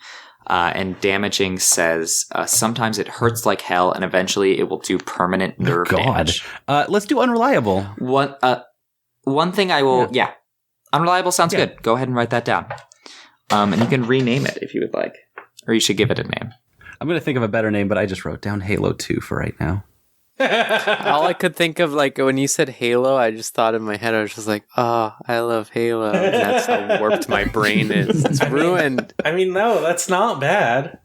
And damaging says sometimes it hurts like hell, and eventually it will do permanent nerve damage. Let's do unreliable. One thing I will... Yeah. Unreliable sounds good. Go ahead and write that down. And you can rename it if you would like. Or you should give it a name. I'm going to think of a better name, but I just wrote down Halo 2 for right now. All I could think of, like, when you said Halo, I just thought in my head, I was just like, oh, I love Halo. And that's how warped my brain is. It's ruined. No, that's not bad.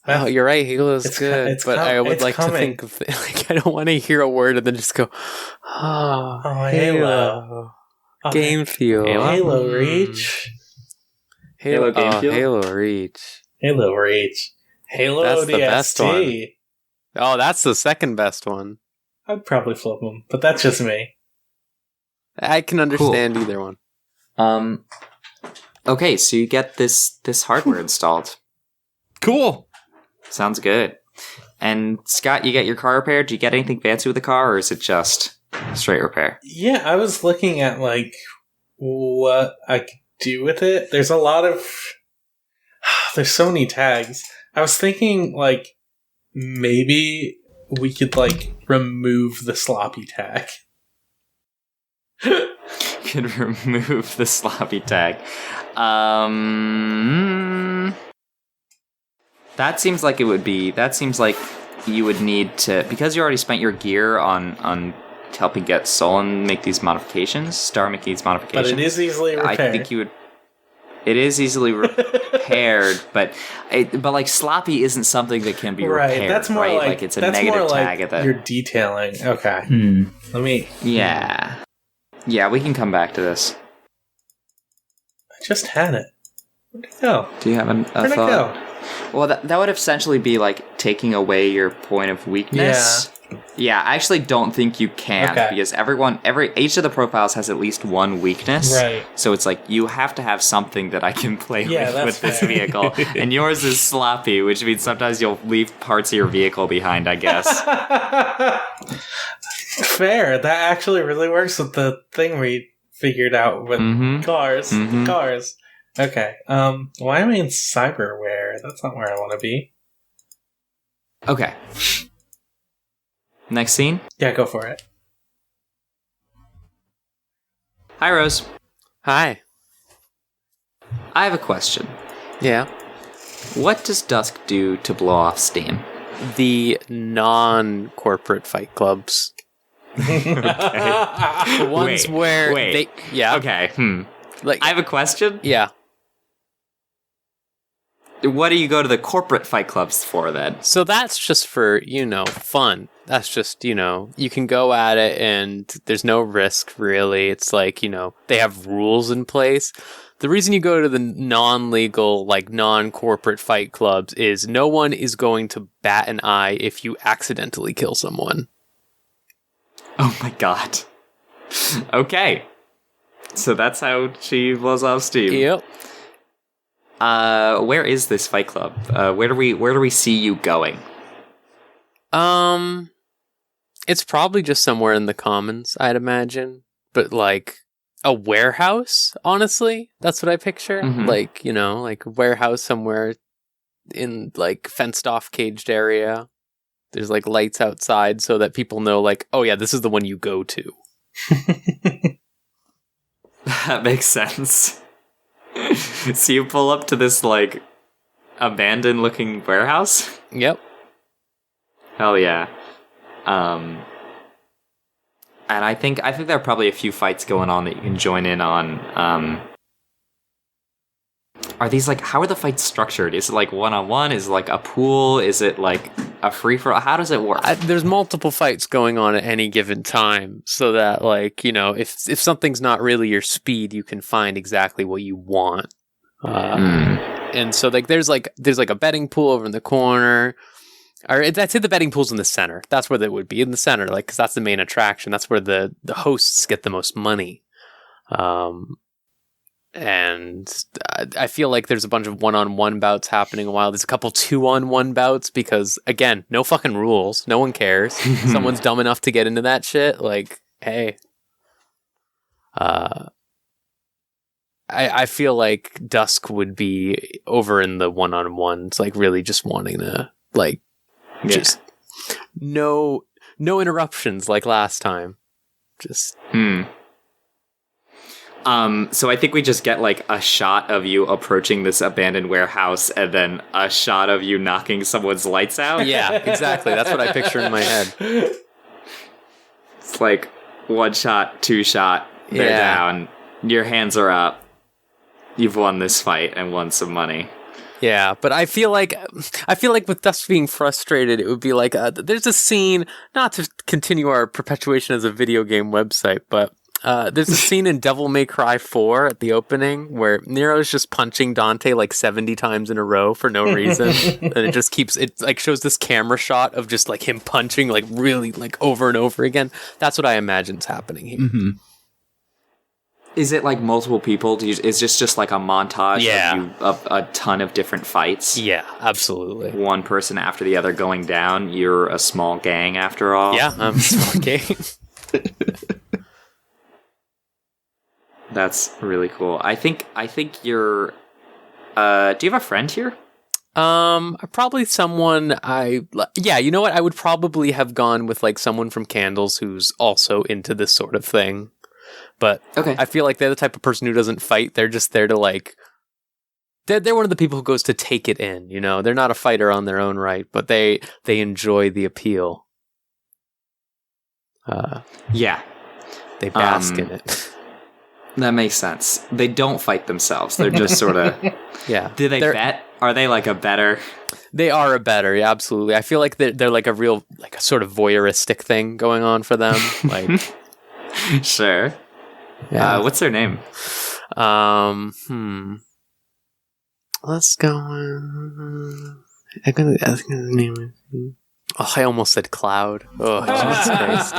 Oh, you're right. Halo's good. But I would like to think of, I don't want to hear a word and then just go, oh Halo. Game Fuel. Halo Reach. Halo Game Fuel? Halo Reach. Halo Reach. Halo That's ODST. the best one. Oh, that's the second best one. I'd probably flip them, but that's just me. I can understand either one. Okay, so you get this hardware installed. Cool. Sounds good. And Scott, you get your car repaired? Do you get anything fancy with the car, or is it just straight repair? Yeah, I was looking at what I could do with it. There's a lot of... There's so many tags. I was thinking, maybe we could, remove the sloppy tag. Could remove the sloppy tag. That seems like it would be... That seems like you would need to... Because you already spent your gear on helping get Solon make these modifications, start making these modifications. But it is easily repaired. I think you would... It is easily repaired, but sloppy isn't something that can be repaired. Right, that's more right? It's a negative tag at the... You're detailing. Okay. Let me... Yeah. Yeah, we can come back to this. I just had it. Where'd it go? Do you have a Where'd thought? it go? Well, that would essentially be taking away your point of weakness. Yeah, I actually don't think you can because each of the profiles has at least one weakness. Right. So it's you have to have something that I can play with this vehicle. And yours is sloppy, which means sometimes you'll leave parts of your vehicle behind, I guess. Fair. That actually really works with the thing we figured out with cars. Mm-hmm. Cars. Okay. Why am I in cyberware? That's not where I want to be. Okay. Next scene? Yeah, go for it. Hi, Rose. Hi. I have a question. Yeah. What does Dusk do to blow off steam? The non-corporate fight clubs. The ones where they... Yeah. Okay. I have a question. Yeah. What do you go to the corporate fight clubs for, then? So that's just for, fun. That's just, you can go at it and there's no risk, really. It's they have rules in place. The reason you go to the non-legal, non-corporate fight clubs is no one is going to bat an eye if you accidentally kill someone. Oh my god. Okay. So that's how she blows off steam. Yep. Where is this fight club? Where do we see you going? It's probably just somewhere in the commons, I'd imagine. But a warehouse, honestly. That's what I picture. Mm-hmm. A warehouse somewhere in fenced off caged area. There's like lights outside so that people know like, oh yeah, this is the one you go to. That makes sense. So you pull up to this like abandoned looking warehouse? Yep. Hell yeah. And I think there are probably a few fights going on that you can join in on. Are these like, how are the fights structured? Is it like one-on-one? Is it like a pool? Is it like a free-for-all? How does it work? There's multiple fights going on at any given time, so that like, you know, if something's not really your speed, you can find exactly what you want. And so like there's like a betting pool over in the corner. Or that's it. The betting pool's in the center. That's where they would be, in the center, like, because that's the main attraction. That's where the hosts get the most money. And I feel like there's a bunch of 1-on-1 bouts happening a while. There's a couple 2-on-1 bouts because, again, no fucking rules. No one cares. Someone's dumb enough to get into that shit. Like, hey. I feel like Dusk would be over in the 1-on-ones, like really just wanting to, like, just no interruptions like last time. Just So I think we just get like a shot of you approaching this abandoned warehouse and then a shot of you knocking someone's lights out. Yeah, exactly. That's what I picture in my head. It's like 1 shot, 2 shot, they're down, your hands are up. You've won this fight and won some money. Yeah, but I feel like with Dusk being frustrated, it would be like there's a scene, not to continue our perpetuation as a video game website, but there's a scene in Devil May Cry 4 at the opening where Nero's just punching Dante like 70 times in a row for no reason, and it just keeps, it like shows this camera shot of just like him punching like really like over and over again. That's what I imagine's happening here. Mm-hmm. Is it like multiple people? Is this just like a montage of a ton of different fights? Yeah, absolutely. One person after the other going down. You're a small gang after all. Yeah, I'm a small gang. That's really cool. I think you're. Do you have a friend here? Probably someone yeah, you know what? I would probably have gone with like someone from Candles who's also into this sort of thing. But okay. I feel like they're the type of person who doesn't fight. They're just there to like, they're one of the people who goes to take it in, you know? They're not a fighter on their own right, but they enjoy the appeal. Yeah. They bask in it. That makes sense. They don't fight themselves. They're just sort of... Yeah. Do they bet? Are they like a better? They are a better, yeah, absolutely. I feel like they're like a real, like a sort of voyeuristic thing going on for them. Like... Sure. Yeah. What's their name? Let's go. I think his name is. Oh, I almost said Cloud. Oh, Jesus Christ!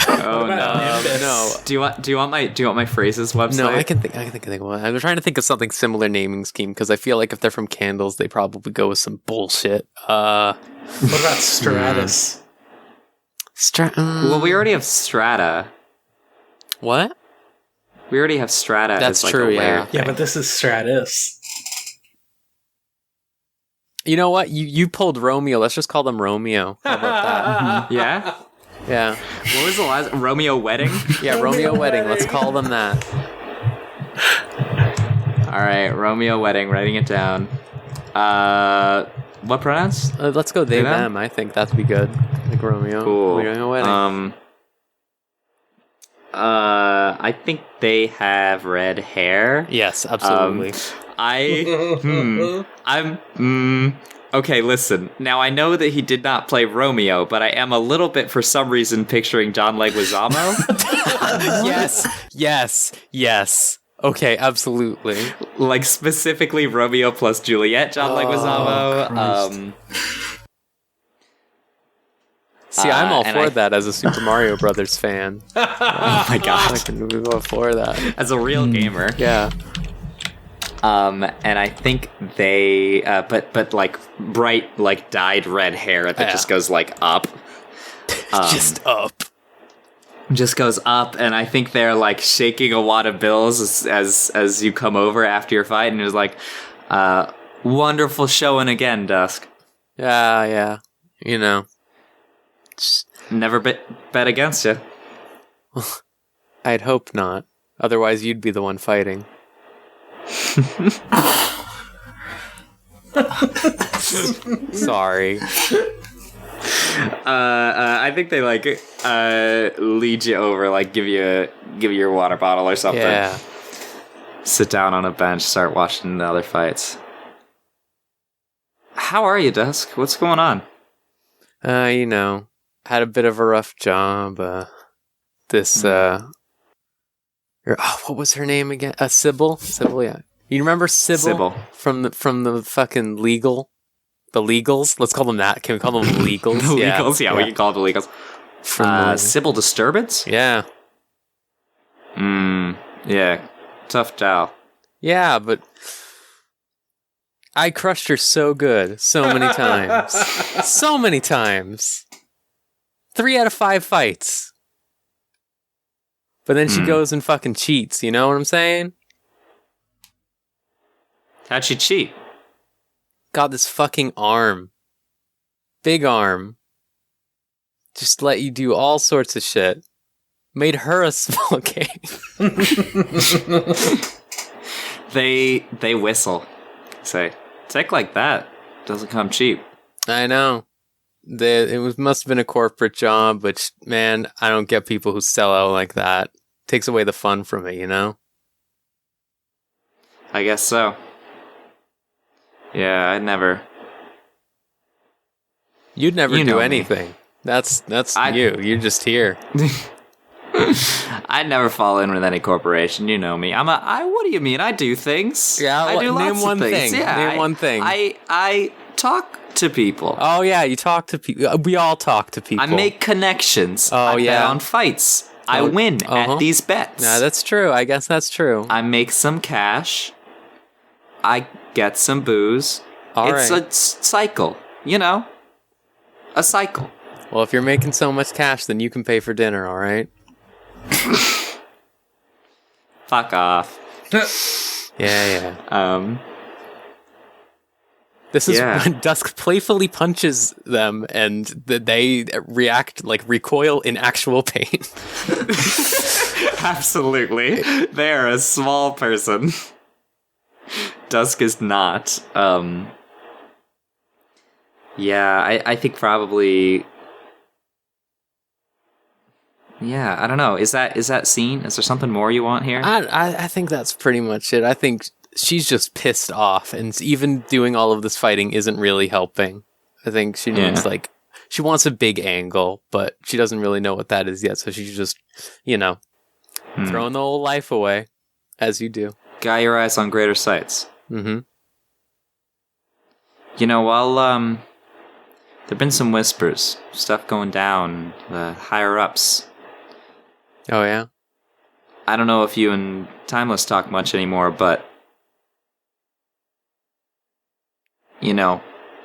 Oh no, no. Do you want my phrases website? No, I can think of one. I'm trying to think of something similar naming scheme because I feel like if they're from Candles, they probably go with some bullshit. What about Stratus? Well, we already have Strata. What? We already have Strata. That's as like true. a layer Yeah. Yeah, but this is Stratus. You know what? You pulled Romeo. Let's just call them Romeo. How about that? Yeah. Yeah. What was the last Romeo Wedding? Yeah, Romeo Wedding. Let's call them that. All right, Romeo Wedding. Writing it down. What pronouns? Let's go they them. I think that'd be good. Like Romeo. Cool. Romeo Wedding. I think they have red hair. Yes, absolutely. Okay, listen. Now, I know that he did not play Romeo, but I am a little bit, for some reason, picturing John Leguizamo. Yes. Okay, absolutely. Like, specifically Romeo plus Juliet, John Leguizamo. See, I'm all for that as a Super Mario Brothers fan. Oh my god. I can move all for that. As a real gamer. Yeah. And I think they, but like bright, like dyed red hair that just goes like up. Just up. Just goes up, and I think they're like shaking a wad of bills as you come over after your fight, and it was like, wonderful showing again, Dusk. Yeah. You know. Never bet against you. I'd hope not. Otherwise, you'd be the one fighting. Sorry. I think they like lead you over, like give you your water bottle or something. Yeah. Sit down on a bench, start watching the other fights. How are you, Dusk? What's going on? You know, had a bit of a rough job. What was her name again? Sybil? Sybil, yeah. You remember Sybil? Sybil. From the fucking the legals? Let's call them that. Can we call them legals? The legals? Yeah, we can call it the legals. Sybil Disturbance? Yeah. Yeah. Tough gal. Yeah, but I crushed her so good. So many times. So many times. 3 out of 5 fights. But then she goes and fucking cheats, you know what I'm saying? How'd she cheat? Got this fucking arm. Big arm. Just let you do all sorts of shit. Made her a small game. They whistle. Say, tech like that doesn't come cheap. I know. Must have been a corporate job, which, man, I don't get people who sell out like that. Takes away the fun from it, you know? I guess so. Yeah, I'd never. You'd never You do know me. anything. That's you. You're just here. I'd never fall in with any corporation. You know me. What do you mean? I do things. Yeah, I do name lots one of things. thing. Yeah, Name one thing. I talk to people. Oh yeah, you talk to people. We all talk to people. I make connections. Oh, I yeah. bet on fights. I win at these bets. Yeah, that's true. I guess that's true. I make some cash. I get some booze. All it's right. a cycle, you know? A cycle. Well, if you're making so much cash, then you can pay for dinner, all right? Fuck off. Yeah. This is when Dusk playfully punches them and they react, like recoil in actual pain. Absolutely. They're a small person. Dusk is not. Yeah, I think probably. Yeah, I don't know. Is that scene? Is there something more you want here? I think that's pretty much it. I think she's just pissed off, and even doing all of this fighting isn't really helping. I think she needs she wants a big angle, but she doesn't really know what that is yet. So she's just, throwing the whole life away, as you do. Got your eyes on greater sights. Mm-hmm. You know, while there've been some whispers, stuff going down, higher ups. Oh yeah. I don't know if you and Timeless talk much anymore, but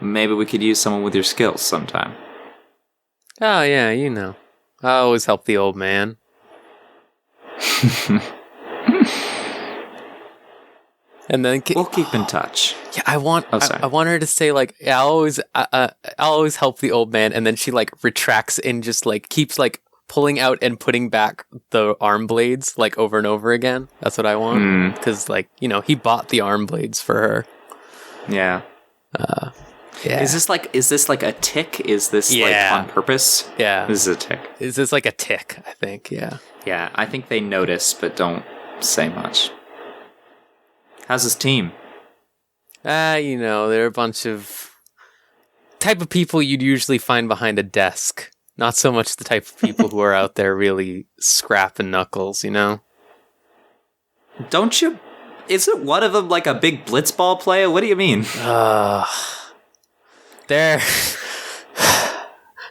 maybe we could use someone with your skills sometime. Oh yeah, I always help the old man. And then we'll keep in touch. Yeah, I want her to say like, yeah, I'll always help the old man, and then she like retracts and just like keeps like pulling out and putting back the arm blades like over and over again. That's what I want, because he bought the arm blades for her. Yeah. Yeah. Is this like a tick? Is this like on purpose? Yeah. This is a tick. Is this like a tick? I think. Yeah. Yeah, I think they notice but don't say much. How's his team? They're a bunch of type of people you'd usually find behind a desk. Not so much the type of people who are out there really scrapping knuckles, Don't you? Isn't one of them like a big blitzball player? What do you mean? They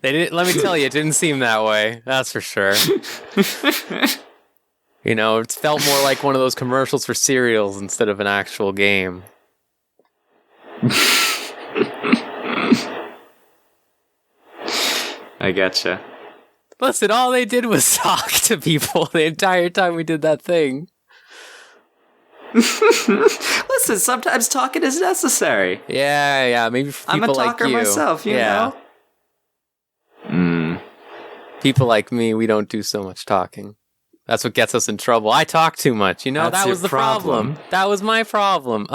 didn't. Let me tell you, it didn't seem that way. That's for sure. It felt more like one of those commercials for cereals instead of an actual game. I getcha. Listen, all they did was talk to people the entire time we did that thing. Listen, sometimes talking is necessary. Yeah, maybe for people like you. I'm a talker myself, you know. People like me, we don't do so much talking. That's what gets us in trouble. I talk too much, you know? That's that was your the problem. That was my problem.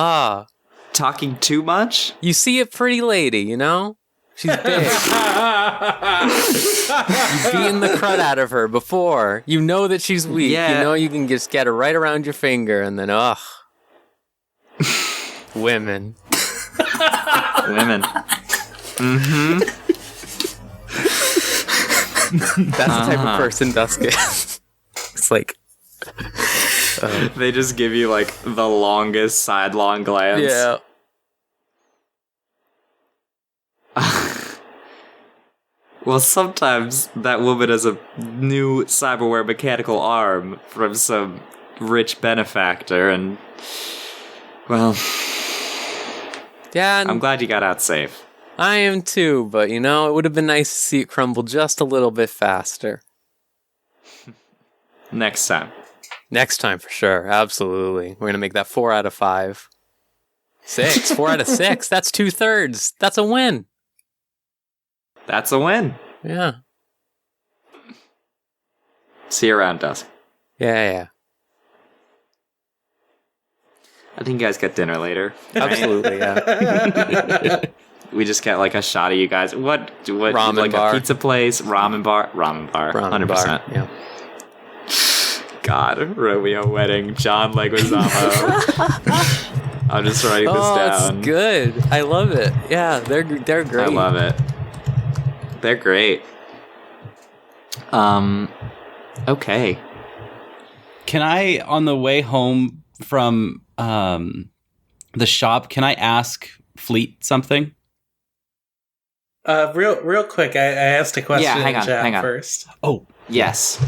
Talking too much? You see a pretty lady, you know? She's big. You've beaten the crud out of her before. You know that she's weak. Yeah. You know you can just get her right around your finger and then, women. Women. Mm-hmm. That's the type of person Dusk is. It's like... They just give you, like, the longest sidelong glance. Yeah. Well, sometimes that woman has a new cyberware mechanical arm from some rich benefactor, and, well... Yeah, I'm glad you got out safe. I am too, but, you know, it would have been nice to see it crumble just a little bit faster. Next time. Next time, for sure. Absolutely. We're going to make that 4 out of 5. 6. 4 out of 6. That's 2/3. That's a win. That's a win. Yeah. See you around, Dusk. Yeah. I think you guys get dinner later. Absolutely, yeah. We just get like a shot of you guys. What Ramen like bar. a pizza place, ramen bar, 100%. Bar, yeah. God, Romeo wedding, John Leguizamo. I'm just writing this down. It's good. I love it. Yeah, they're great. I love it. They're great. Okay. Can I, on the way home from the shop, can I ask Fleet something? Real quick, I asked a question hang in on, chat hang on. first. Oh, Yes.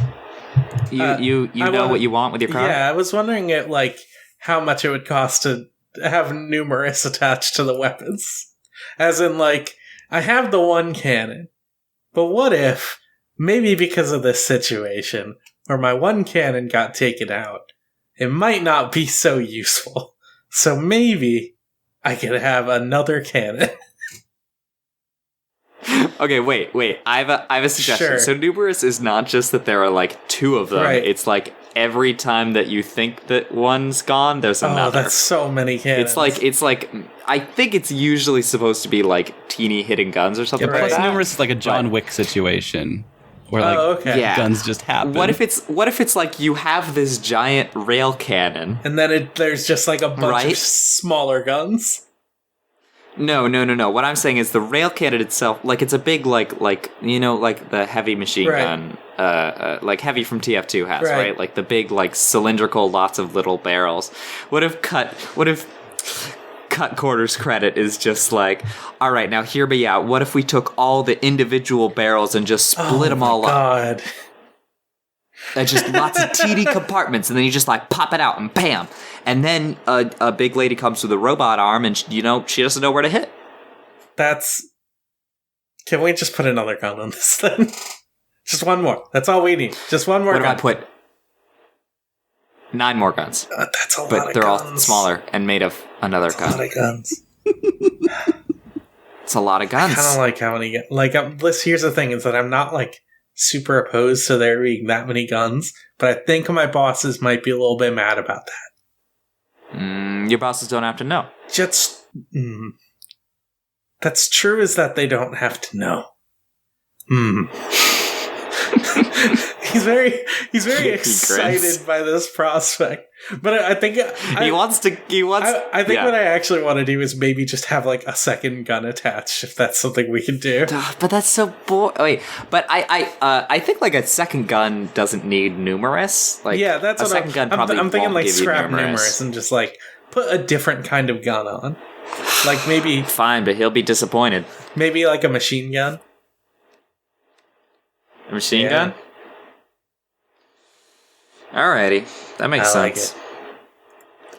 You know what you want with your car? Yeah, I was wondering how much it would cost to have numerous attached to the weapons. As in, I have the one cannon, but what if, maybe because of this situation, where my one cannon got taken out, it might not be so useful. So maybe I could have another cannon. Okay, wait. I have a suggestion. Sure. So numerous is not just that there are 2 of them. Right. It's every time that you think that one's gone, there's another. Oh, that's so many cannons. It's like I think it's usually supposed to be teeny hidden guns or something yeah, like plus that. numerous is like a John Wick situation where okay. Yeah. guns just happen. What if it's like you have this giant rail cannon? And then there's just a bunch Right? of smaller guns. No. What I'm saying is the rail cannon itself, it's a big the heavy machine Right. gun, like Heavy from TF2 has, Right. right? The big cylindrical, lots of little barrels. What if Cut Quarters credit is just all right, now hear me out. What if we took all the individual barrels and just split them all up? God. Just lots of teeny compartments, and then you just pop it out and bam. And then a big lady comes with a robot arm, and she doesn't know where to hit. Can we just put another gun on this then? Just one more. That's all we need. Just one more What if gun. I put 9 more guns? That's a lot But of they're guns. all smaller and made of another That's a lot gun. of guns. It's a lot of guns. I don't like how many guns. Here's the thing, is that I'm not super opposed to there being that many guns, but I think my bosses might be a little bit mad about that. Your bosses don't have to know. That's true, is that they don't have to know. He's very excited by this prospect, but I think He wants. I think yeah. what I actually want to do is maybe just have a second gun attached, if that's something we can do. But that's so boring. Wait, but I think a second gun doesn't need numerous. Yeah, that's a what second gun probably I'm thinking won't give you scrap numerous and just put a different kind of gun on. Maybe Fine, but he'll be disappointed. maybe a machine gun. A machine Yeah. gun? Alrighty. That makes I like sense. it.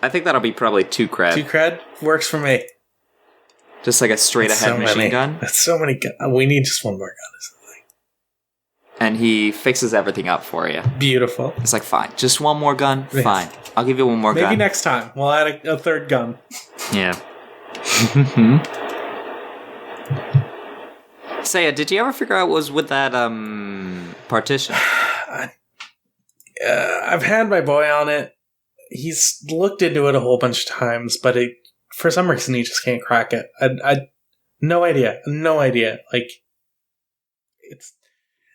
I think that'll be probably 2 cred. 2 cred works for me. Just a straight That's ahead so machine many. gun. That's so many guns. We need just one more gun. Is the thing. And he fixes everything up for you. Beautiful. It's fine. Just one more gun? Yes. Fine. I'll give you one more Maybe gun. next time we'll add a third gun. Yeah. Saya, did you ever figure out what was with that partition? I've had my boy on it. He's looked into it a whole bunch of times, but for some reason he just can't crack it. I no idea. Like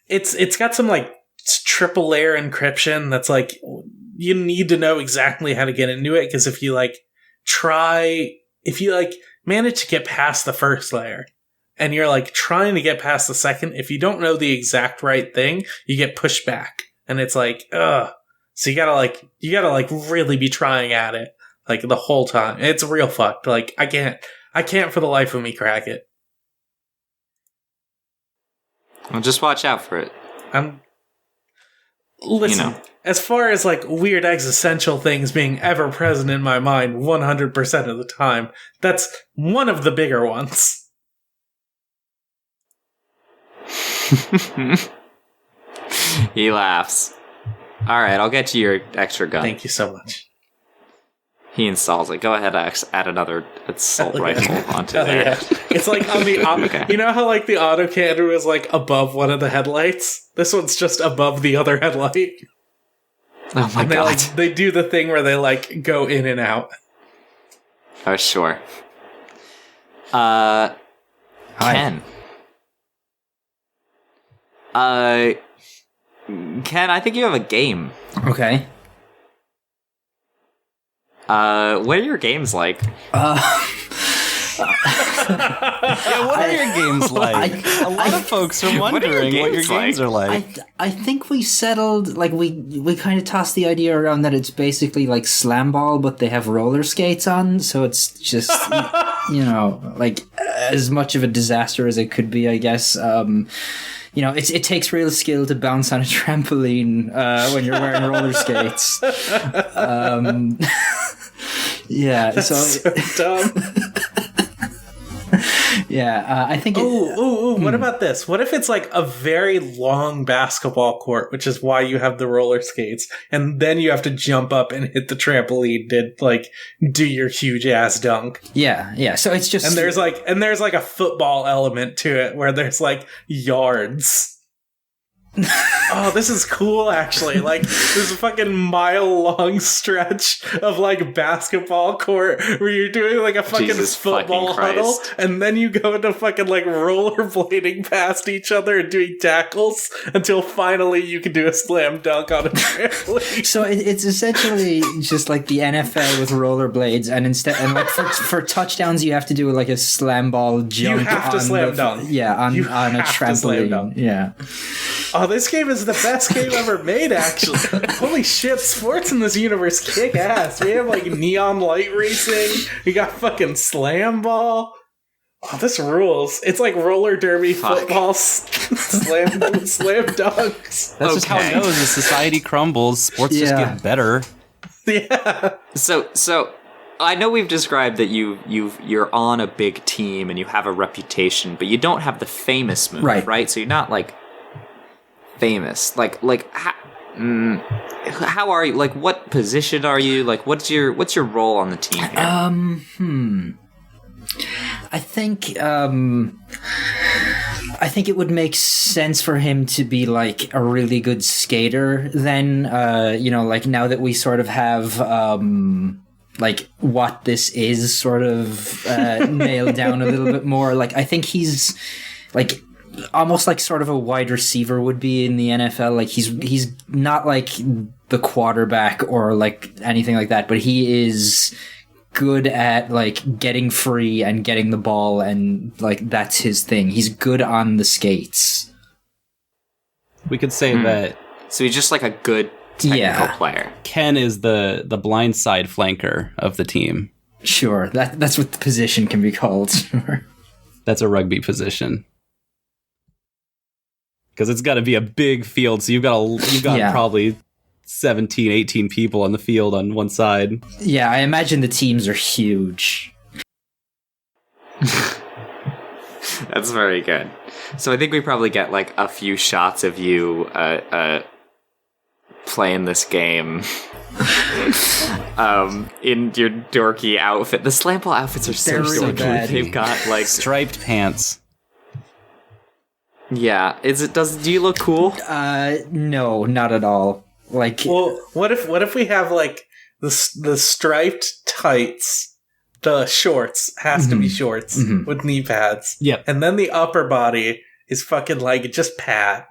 it's got some like triple layer encryption that's like you need to know exactly how to get into it, because if you manage to get past the first layer and you're like trying to get past the second, if you don't know the exact right thing, you get pushed back, and it's like ugh. So you gotta really be trying at it like the whole time. It's real fucked. Like I can't for the life of me crack it. Well, just watch out for it. Listen, as far as like weird existential things being ever present in my mind 100% of the time, that's one of the bigger ones. He laughs. All right, I'll get you your extra gun. Thank you so much. He installs it. Go ahead, add another assault rifle onto there. Yeah. It's like on the Okay. You know how like the autocannon was like above one of the headlights? This one's just above the other headlight. Oh my and god. They do the thing where they like go in and out. Oh sure. Hi. Ken. Ken, I think you have a game. Okay. What are your games like? Yeah, what are your games like? A lot of folks are wondering what your games are like. I think we settled, like, we kind of tossed the idea around that it's basically like slam ball, but they have roller skates on, so it's just, like, as much of a disaster as it could be, I guess. It takes real skill to bounce on a trampoline when you're wearing roller skates. That's so dumb. Yeah, I think. What about this? What if it's like a very long basketball court, which is why you have the roller skates, and then you have to jump up and hit the trampoline to like do your huge ass dunk? Yeah. So it's just and there's like a football element to it where there's like yards. Oh, this is cool, actually. Like, there's a fucking mile-long stretch of, like, basketball court where you're doing, like, a fucking Jesus football fucking huddle, Christ. and then you go into fucking, like, rollerblading past each other and doing tackles until finally you can do a slam dunk on a trampoline. So it's essentially just like the NFL with rollerblades, and like for touchdowns you have to do like a slam ball jump. You have to slam dunk. Yeah, on a to slam trampoline. dunk. Yeah. Oh, this game is the best game ever made, actually. Holy shit, sports in this universe kick ass. We have, like, neon light racing. We got fucking slam ball. Oh, this rules. It's like roller derby football slam dunks. That's just how it goes. As society crumbles, sports just get better. Yeah. So I know we've described that you're on a big team and you have a reputation, but you don't have the famous move, right? So you're not like famous. Like how are you? Like, what position are you? Like, what's your role on the team here? I think it would make sense for him to be like a really good skater then, like now that we sort of have like what this is sort of nailed down a little bit more. Like, I think he's like almost like sort of a wide receiver would be in the NFL. Like, he's not like the quarterback or like anything like that, but he is good at like getting free and getting the ball, and like that's his thing. He's good on the skates. We could say that. So he's just like a good technical player. Ken is the blind side flanker of the team. Sure, that's what the position can be called. Sure. That's a rugby position. Because it's got to be a big field, so you've got probably 17, 18 people on the field on one side. Yeah, I imagine the teams are huge. That's very good. So I think we probably get like a few shots of you playing this game in your dorky outfit. The slam ball outfits are so dorky. bad. They've got like striped pants. Yeah. Do you look cool? No, not at all. Like, well, what if we have like the striped tights? The shorts has to be shorts with knee pads. Yep. And then the upper body is fucking like just padding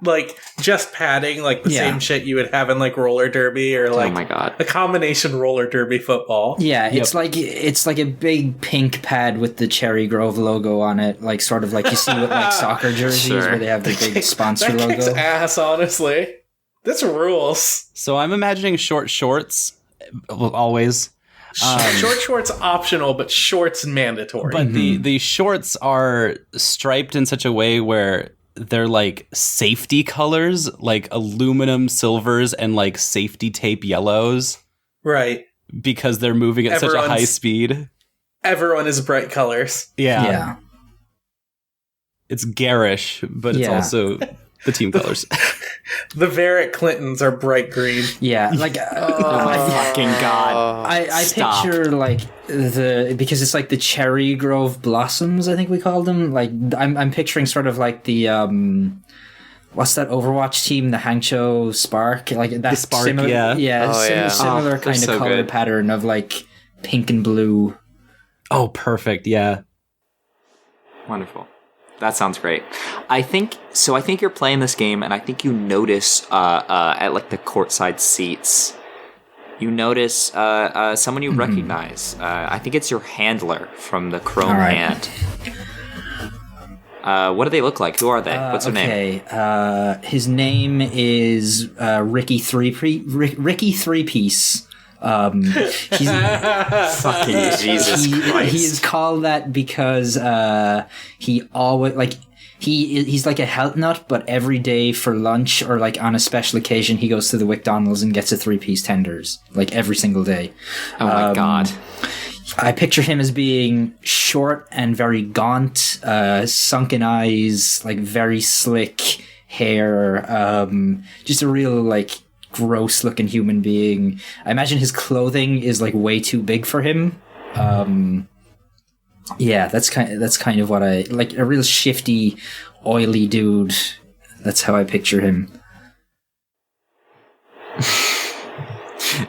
like the same shit you would have in like roller derby or like oh my God. a combination roller derby football. Yeah, it's like a big pink pad with the Cherry Grove logo on it, like sort of like you see with like soccer jerseys where they have the big sponsor that logo. Kicks ass, honestly. This rules. So I'm imagining short shorts, always. Short shorts optional, but shorts mandatory. But the shorts are striped in such a way where they're like safety colors, like aluminum silvers and like safety tape yellows. Right. Because they're moving at such a high speed. Everyone is bright colors. Yeah. It's garish, but it's also the team colors. The Varick Clintons are bright green. Yeah, like oh my fucking God. I picture like because it's like the Cherry Grove Blossoms, I think we called them. Like I'm picturing sort of like the what's that Overwatch team, the Hangzhou Spark, like that Spark, similar, similar kind of so color good. pattern of like pink and blue. Oh, perfect. Yeah. Wonderful. That sounds great. I think you're playing this game, and I think you notice at like the courtside seats, you notice someone you recognize. I think it's your handler from the Chrome hand. What do they look like? Who are they? What's their name? His name is Ricky Three Piece. He's fucking Jesus Christ. He is called that because he always like he's like a health nut, but every day for lunch or like on a special occasion he goes to the McDonald's and gets a 3-piece tenders like every single day. Oh my God. I picture him as being short and very gaunt, sunken eyes, like very slick hair, just a real like gross looking human being. I imagine his clothing is like way too big for him. Yeah, that's kind of what I like, a real shifty, oily dude. That's how I picture him.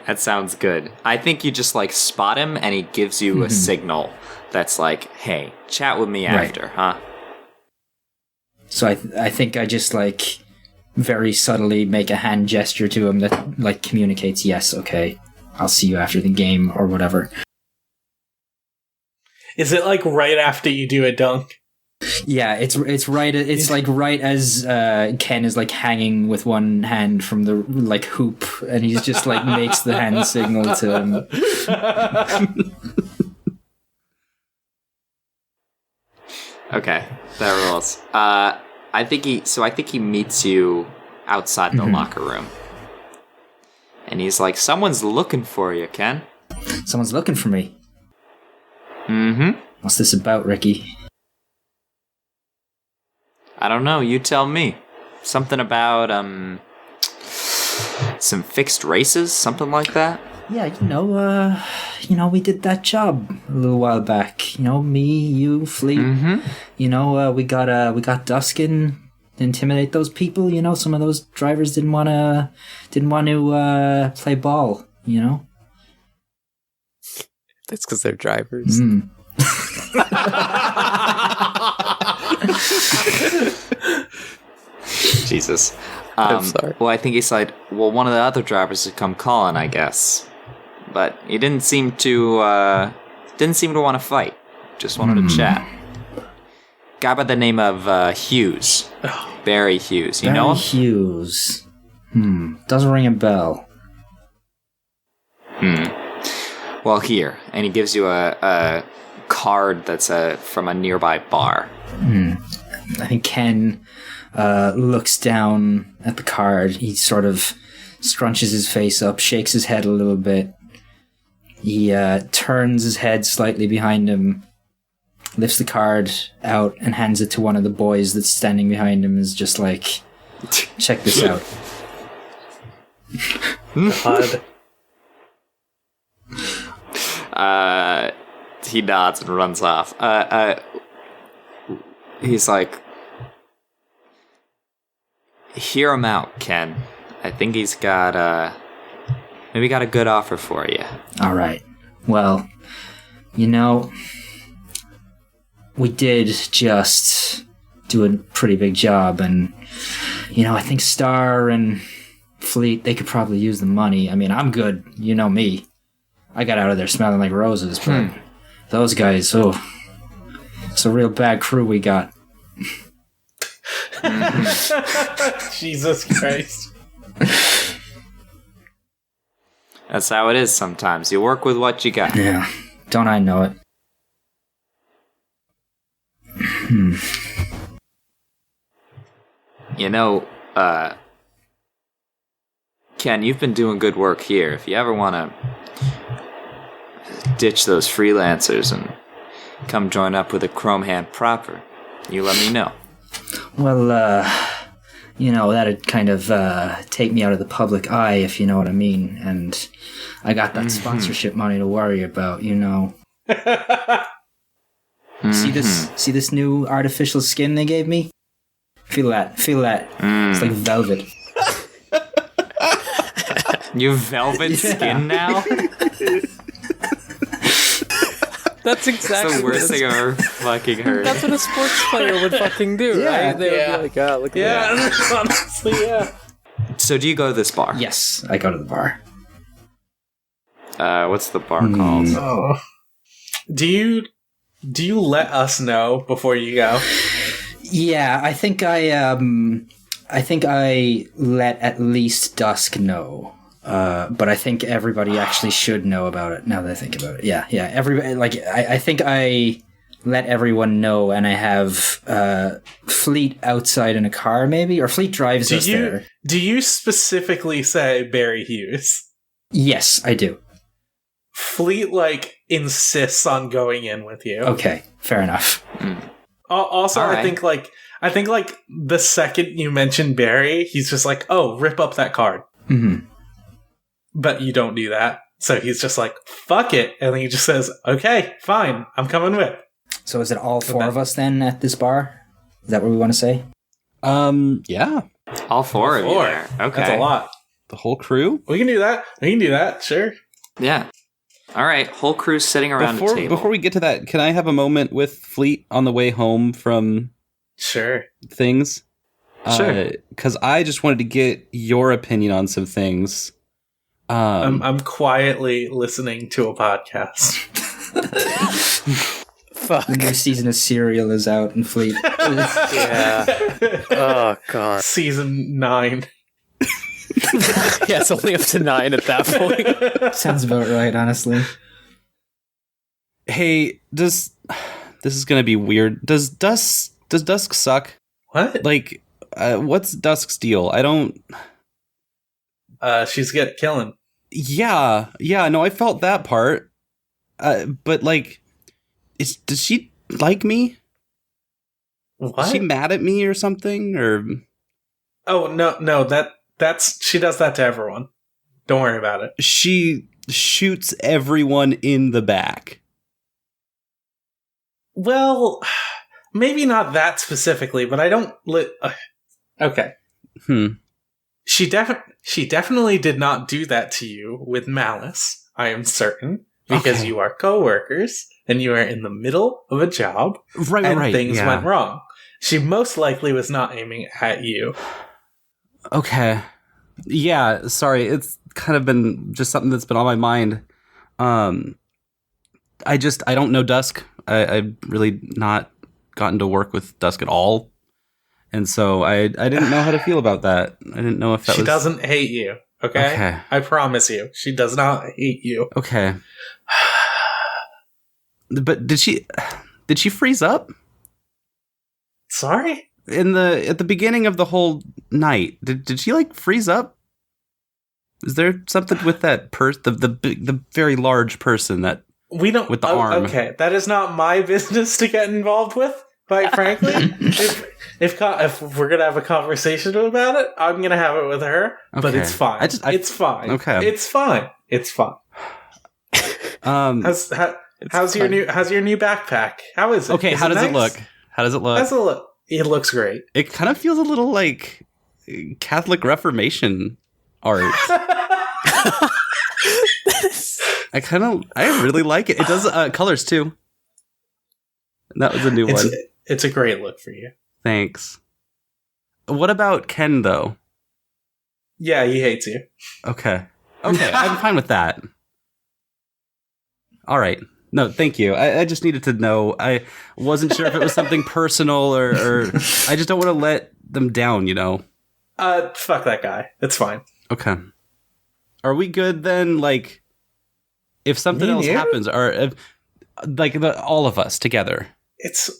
That sounds good. I think you just like spot him and he gives you a signal that's like, hey, chat with me after, huh? So I think I just like very subtly make a hand gesture to him that like communicates, yes, okay, I'll see you after the game or whatever. Is it like right after you do a dunk? Yeah, it's right. It's like right as Ken is like hanging with one hand from the like hoop, and he's just like makes the hand signal to him. Okay, that rules. I think he meets you outside the locker room, and he's like, "Someone's looking for you, Ken." Someone's looking for me. Mm-hmm. What's this about, Ricky? I don't know. You tell me. Something about some fixed races, something like that. Yeah, we did that job a little while back. Me, you, Fleet. Mm-hmm. We got Duskin to intimidate those people. Some of those drivers didn't want to play ball. That's because they're drivers. Jesus. I'm sorry. Well, I think he's like, one of the other drivers had come calling, I guess, but he didn't seem to want to fight. Just wanted to chat. Guy by the name of Hughes, Barry Hughes. You know him? Hughes. Doesn't ring a bell. Well, here, and he gives you a card that's from a nearby bar. I think Ken looks down at the card. He sort of scrunches his face up, shakes his head a little bit. He turns his head slightly behind him, lifts the card out, and hands it to one of the boys that's standing behind him. Is just like, check this out. God. He nods and runs off. He's like, hear him out, Ken. I think he's got maybe got a good offer for you. All right. Well, we did just do a pretty big job, and I think Star and Fleet, they could probably use the money. I mean, I'm good. You know me. I got out of there smelling like roses, but those guys, it's a real bad crew we got. Jesus Christ. That's how it is sometimes. You work with what you got. Yeah, don't I know it? Ken, you've been doing good work here. If you ever want to ditch those freelancers and come join up with a Chrome Hand proper, you let me know. Well, that'd kind of take me out of the public eye, if you know what I mean. And I got that sponsorship money to worry about, See this new artificial skin they gave me? Feel that. It's like velvet. You have velvet skin now? That's exactly the worst thing I've ever fucking heard. That's what a sports player would fucking do, right? They would be like, look at that. Honestly, yeah. So do you go to this bar? Yes, I go to the bar. What's the bar called? Oh. Do you let us know before you go? Yeah, I think I let at least Dusk know. But I think everybody actually should know about it now that I think about it. Yeah. Everybody, I think I let everyone know, and I have Fleet outside in a car, maybe, or Fleet drives us there. Do you specifically say Barry Hughes? Yes, I do. Fleet insists on going in with you. Okay, fair enough. Also, right. I think the second you mention Barry, he's just like, "Oh, rip up that card." Mm-hmm. But you don't do that, so he's just like, "Fuck it," and then he just says, "Okay, fine, I'm coming with." So is it all four of us then at this bar? Is that what we want to say? Yeah. All four of you there. Okay. That's a lot. The whole crew? We can do that. Sure. Yeah. All right. Whole crew's sitting around the table. Before we get to that, can I have a moment with Fleet on the way home from Sure. things? Sure. Because I just wanted to get your opinion on some things. I'm quietly listening to a podcast. Fuck. The new season of Serial is out in Fleet. Yeah. Oh, God. Season 9. Yeah, it's only up to 9 at that point. Sounds about right, honestly. Hey, this is gonna be weird. Does Dusk suck? What? What's Dusk's deal? I don't... She's killing. Yeah, no, I felt that part. But does she like me? What? Is she mad at me or something? Or Oh, no, that's she does that to everyone. Don't worry about it. she shoots everyone in the back. Well, maybe not that specifically, but I don't okay. She definitely did not do that to you with malice, I am certain, because you are co-workers and you are in the middle of a job Right. Things yeah. went wrong. She most likely was not aiming at you. Okay. Yeah, sorry. It's kind of been just something that's been on my mind. I don't know Dusk. I've really not gotten to work with Dusk at all. And so I didn't know how to feel about that. I didn't know if that She was... doesn't hate you, okay? I promise you. She does not hate you. Okay. But did she freeze up? Sorry? At the beginning of the whole night, did she freeze up? Is there something with that the very large person that we don't with the arm? Okay, that is not my business to get involved with. Quite frankly, if we're gonna have a conversation about it, I'm gonna have it with her. Okay. But it's fine. It's fine. Okay, it's fine. It's fine. How's your new backpack? How is it? Okay, how does it look? How does it look? It looks great. It kind of feels a little Catholic Reformation art. I really like it. It does colors too. That was a new one. It's a great look for you. Thanks. What about Ken though? Yeah, he hates you. Okay, I'm fine with that. All right. No, thank you. I just needed to know. I wasn't sure if it was something personal or I just don't want to let them down, you know? Fuck that guy. It's fine. Okay. Are we good then? Like, if something else happens, or if, like all of us together. It's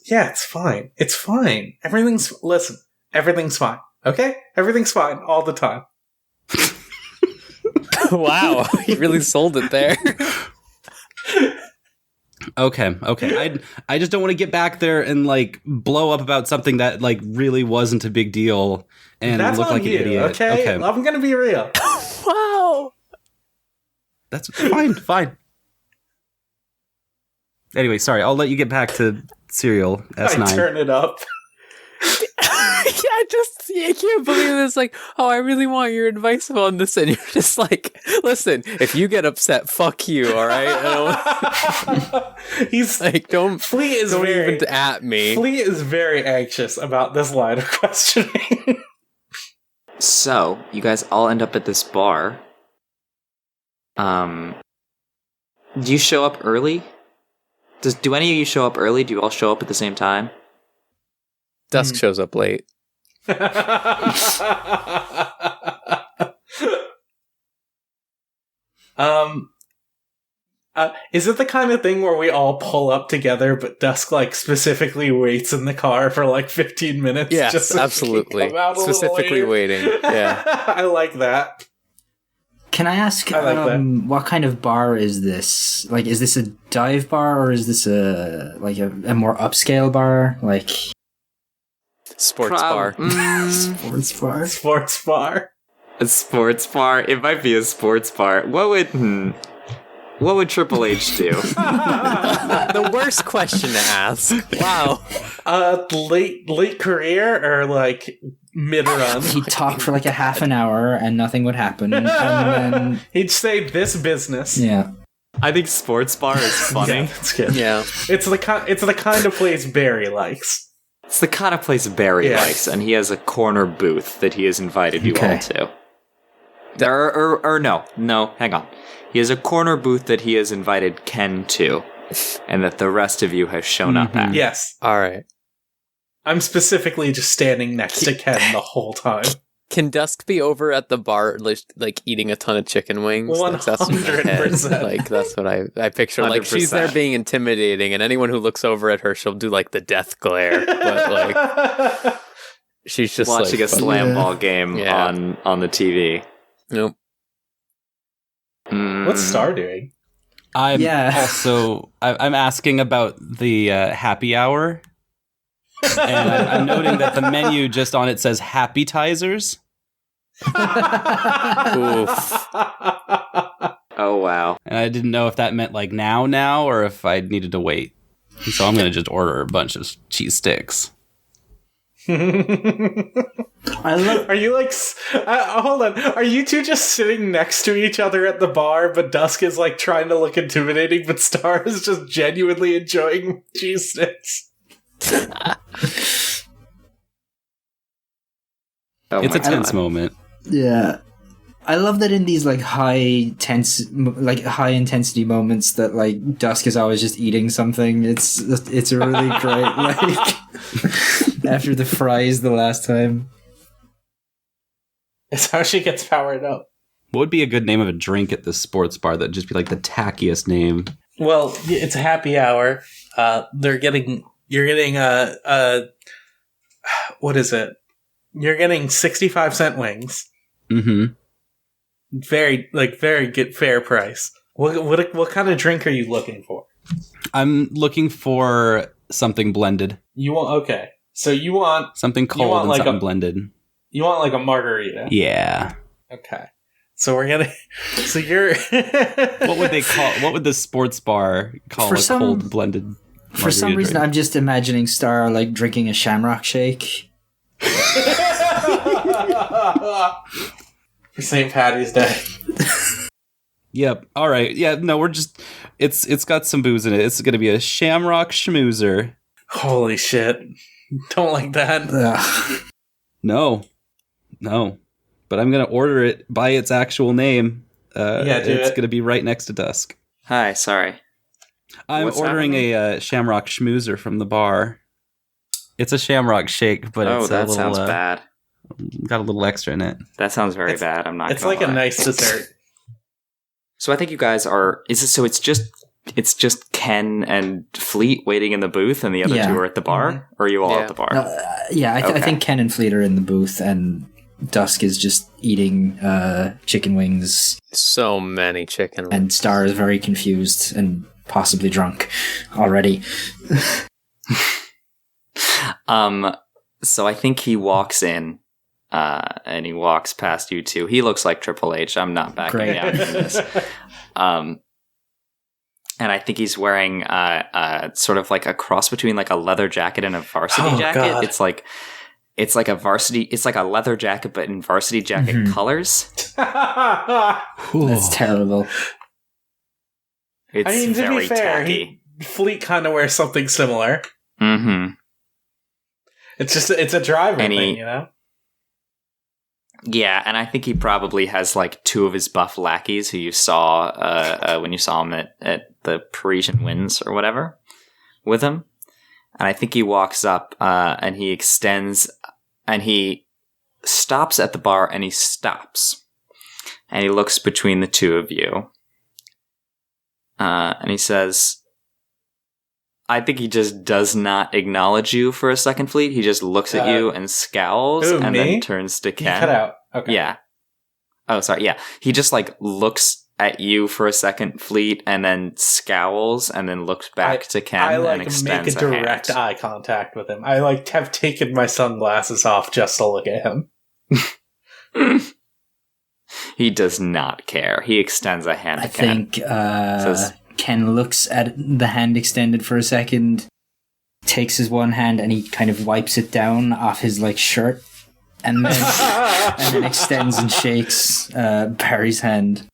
fine. It's fine. Everything's fine. Okay? Everything's fine all the time. Wow, he really sold it there. Okay. I just don't want to get back there and like blow up about something that like really wasn't a big deal and That's look on like you, an idiot. Okay, I'm gonna be real. Wow. That's fine. Anyway, sorry. I'll let you get back to Serial S9. I turn it up. I can't believe this. Like, oh, I really want your advice on this, and you're just like, listen, if you get upset, fuck you, all right? He's like, don't very even at me. Flea is very anxious about this line of questioning. So, you guys all end up at this bar. Do you show up early? Do any of you show up early? Do you all show up at the same time? Dusk shows up late. Is it the kind of thing where we all pull up together, but Dusk like specifically waits in the car for like 15 minutes? Yes, just so absolutely. Specifically waiting. Yeah, I like that. Can I ask, I like that. what kind of bar is this? Like, is this a dive bar or is this a more upscale bar? Like sports bar. Sports bar. Sports bar. A sports bar? It might be a sports bar. What would Triple H do? The worst question to ask. Wow. Late career or like mid-run? He'd talk for like a half an hour and nothing would happen. And then He'd say this business. yeah. I think sports bar is funny. Yeah, that's good. Yeah. It's the kind of place Barry likes. It's the kind of place Barry likes, and he has a corner booth that he has invited you all to. No, hang on. He has a corner booth that he has invited Ken to, and that the rest of you have shown up at. Yes. All right. I'm specifically just standing next to Ken the whole time. Can Dusk be over at the bar, like eating a ton of chicken wings? 100%. Like that's what I picture. Like she's there being intimidating, and anyone who looks over at her, she'll do like the death glare. But like she's just watching like, a slam ball game on the TV. Nope. What's Star doing? I'm asking about the happy hour. And I'm noting that the menu just on it says Happytizers. Oof. Oh, wow. And I didn't know if that meant like now, or if I needed to wait. So I'm going to just order a bunch of cheese sticks. Are you like... hold on. Are you two just sitting next to each other at the bar, but Dusk is like trying to look intimidating, but Star is just genuinely enjoying cheese sticks? It's a tense moment. Yeah. I love that in these like high intensity moments that like Dusk is always just eating something. It's really great. Like after the fries the last time. It's how she gets powered up. What would be a good name of a drink at this sports bar that'd just be like the tackiest name? Well, it's a happy hour. You're getting what is it? You're getting 65-cent wings. Mm-hmm. Very good, fair price. What kind of drink are you looking for? I'm looking for something blended. You want so you want something cold and like something blended. You want like a margarita? Yeah. Okay. So we're gonna. So you're. What would they call? What would the sports bar call a cold blended? For some reason, I'm just imagining Star like drinking a Shamrock Shake. For St. Patty's Day. Yep. All right. Yeah. No, we're just. It's got some booze in it. It's gonna be a Shamrock Schmoozer. Holy shit! Don't like that. No. But I'm gonna order it by its actual name. It's gonna be right next to Dusk. Hi, sorry. I'm What's ordering happening? a Shamrock Schmoozer from the bar. It's a Shamrock Shake, but it's that a little, sounds bad. got a little extra in it. That sounds very bad. I'm not. It's gonna like lie. a nice dessert. So I think you guys are. So it's just Ken and Fleet waiting in the booth, and the other two are at the bar. Or are you all at the bar? I think Ken and Fleet are in the booth, and Dusk is just eating chicken wings. So many chicken wings. And Star is very confused and possibly drunk already. So I think he walks in, and he walks past you two. He looks like Triple H. I'm not backing Great. down from this. And I think he's wearing sort of like a cross between like a leather jacket and a varsity jacket. God. It's like a leather jacket, but in varsity jacket colors. That's terrible. It's I mean, to very be fair, tacky. Fleet kind of wears something similar. Mm-hmm. It's a driver And thing, you know? Yeah, and I think he probably has like two of his buff lackeys who you saw when you saw him at the Parisian Winds or whatever with him. And I think he walks up and he extends and he stops at the bar and he stops. And he looks between the two of you. And he says, I think he just does not acknowledge you for a second, Fleet. He just looks at you and scowls who, and me? then turns to You Ken. cut out. Okay. Yeah. Oh, sorry. Yeah. He just like looks at you for a second, Fleet, and then scowls and then looks back to Ken I and like extends make a direct hand. eye contact with him. I like have taken my sunglasses off just to look at him. He does not care. He extends a hand I to Ken. think Says- Ken looks at the hand extended for a second, takes his one hand and he kind of wipes it down off his like shirt, and then extends and shakes Barry's hand.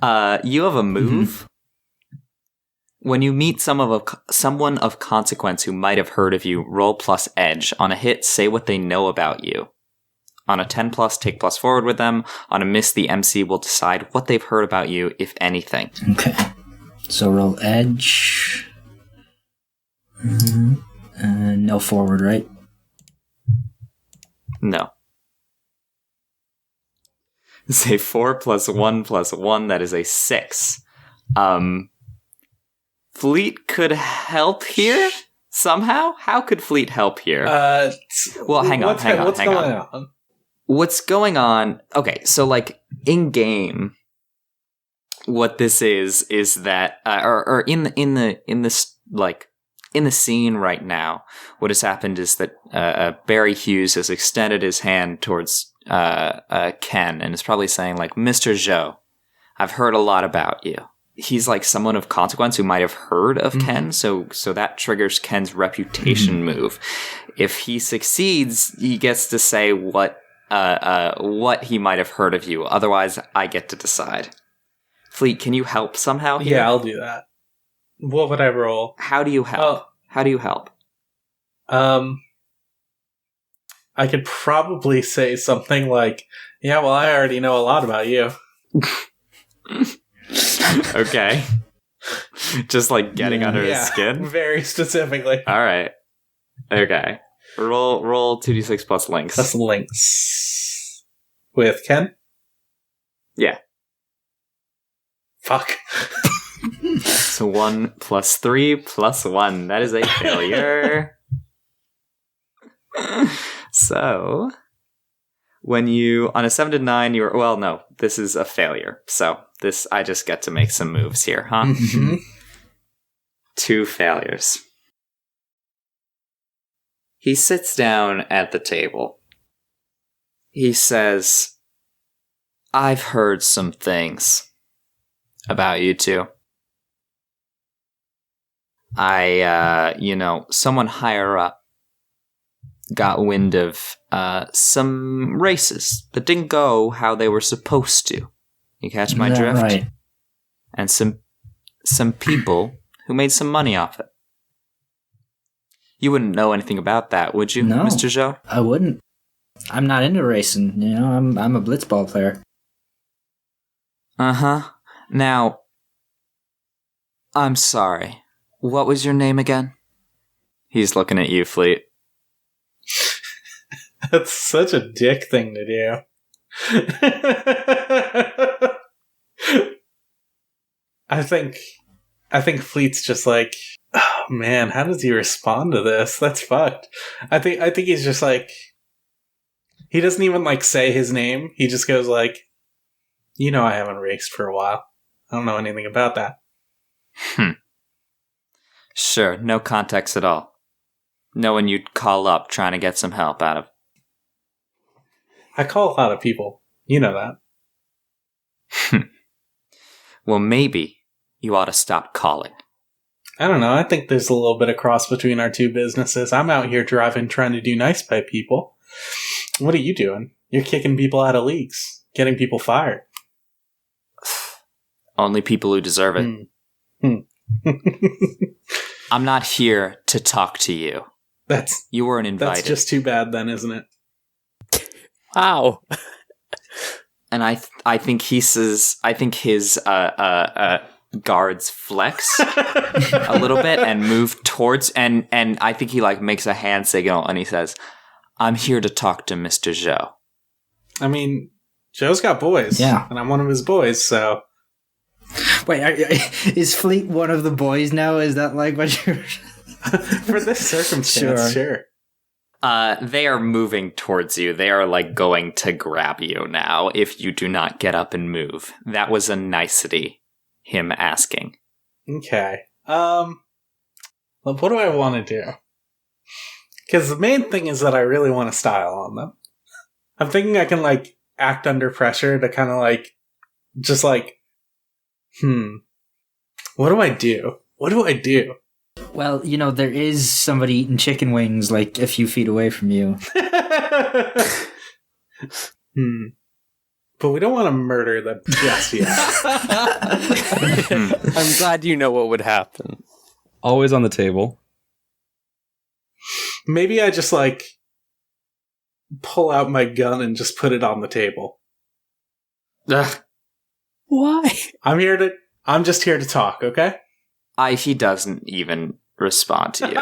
You have a move. When you meet someone of consequence who might have heard of you, roll plus edge. On a hit, say what they know about you. On a 10 plus, take plus forward with them. On a miss, the MC will decide what they've heard about you, if anything. Okay. So roll edge. No forward, right? No. Say 4 plus 1 plus 1, that is a 6. Fleet could help here? Somehow? How could Fleet help here? Well, hang on. What's going on? What's going on? Okay, so like in game, what this is that, or in the scene right now, what has happened is that Barry Hughes has extended his hand towards Ken and is probably saying like, Mr. Zhou, I've heard a lot about you. He's like someone of consequence who might have heard of Ken, so that triggers Ken's reputation move. If he succeeds, he gets to say what he might have heard of you. Otherwise, I get to decide. Fleet, can you help somehow here? Yeah, I'll do that. What would I roll? How do you help? How do you help? I could probably say something like, yeah, well, I already know a lot about you. Okay. Just like getting under his skin? Very specifically. All right. Okay. Roll 2d6 plus links. Plus links. With Ken? Yeah. Fuck. So 1 plus 3 plus 1. That is a failure. So, when you, on a 7 to 9, you're, well, no, this is a failure. So, I just get to make some moves here, huh? Mm-hmm. 2 failures. He sits down at the table. He says, I've heard some things about you two. Someone higher up got wind of some races that didn't go how they were supposed to. You catch my drift? Right. And some people who made some money off it. You wouldn't know anything about that, would you, No. Mr. Zhou? I wouldn't. I'm not into racing, you know. I'm a blitzball player. Uh-huh. Now, I'm sorry. What was your name again? He's looking at you, Fleet. That's such a dick thing to do. I think Fleet's just like, oh man, how does he respond to this? That's fucked. I think he's just like, he doesn't even like say his name. He just goes like, you know, I haven't raced for a while. I don't know anything about that. Sure, no context at all. No one you'd call up trying to get some help out of. I call a lot of people. You know that. Well, maybe you ought to stop calling. I don't know. I think there's a little bit of cross between our two businesses. I'm out here driving, trying to do nice by people. What are you doing? You're kicking people out of leagues, getting people fired. Only people who deserve it. I'm not here to talk to you. You weren't invited. That's just too bad then, isn't it? Wow. And I think his guards flex a little bit and move towards, and I think he like makes a hand signal and he says, "I'm here to talk to Mr. Zhou." I mean, Joe's got boys. Yeah. And I'm one of his boys, so. Wait, is Fleet one of the boys now? Is that like what you're... For this circumstance, sure. They are moving towards you. They are like going to grab you now if you do not get up and move. That was a nicety, him asking. Okay. Well, what do I want to do? Because the main thing is that I really want to style on them. I'm thinking I can like act under pressure to kind of like, just like, what do I do? What do I do? Well, you know, there is somebody eating chicken wings like a few feet away from you. But we don't want to murder them just yet. I'm glad you know what would happen. Always on the table. Maybe I just like pull out my gun and just put it on the table. Ugh. Why? I'm just here to talk, okay? He doesn't even respond to you.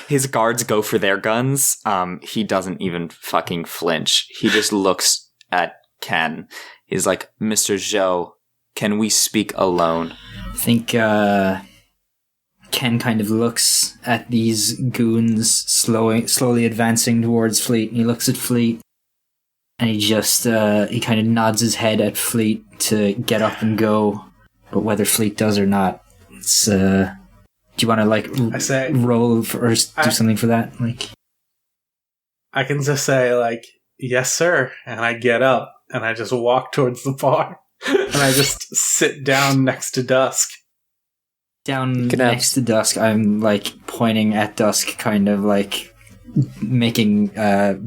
His guards go for their guns. He doesn't even fucking flinch. He just looks at Ken. He's like, "Mr. Zhou, can we speak alone?" I think Ken kind of looks at these goons slowly advancing towards Fleet, and he looks at Fleet, and he just he kind of nods his head at Fleet to get up and go. But whether Fleet does or not, it's do you want to like roll for, or do something for that? Like, I can just say like, "Yes, sir," and I get up and I just walk towards the bar and I just sit down next to Dusk. Down next to Dusk, I'm like pointing at Dusk, kind of like making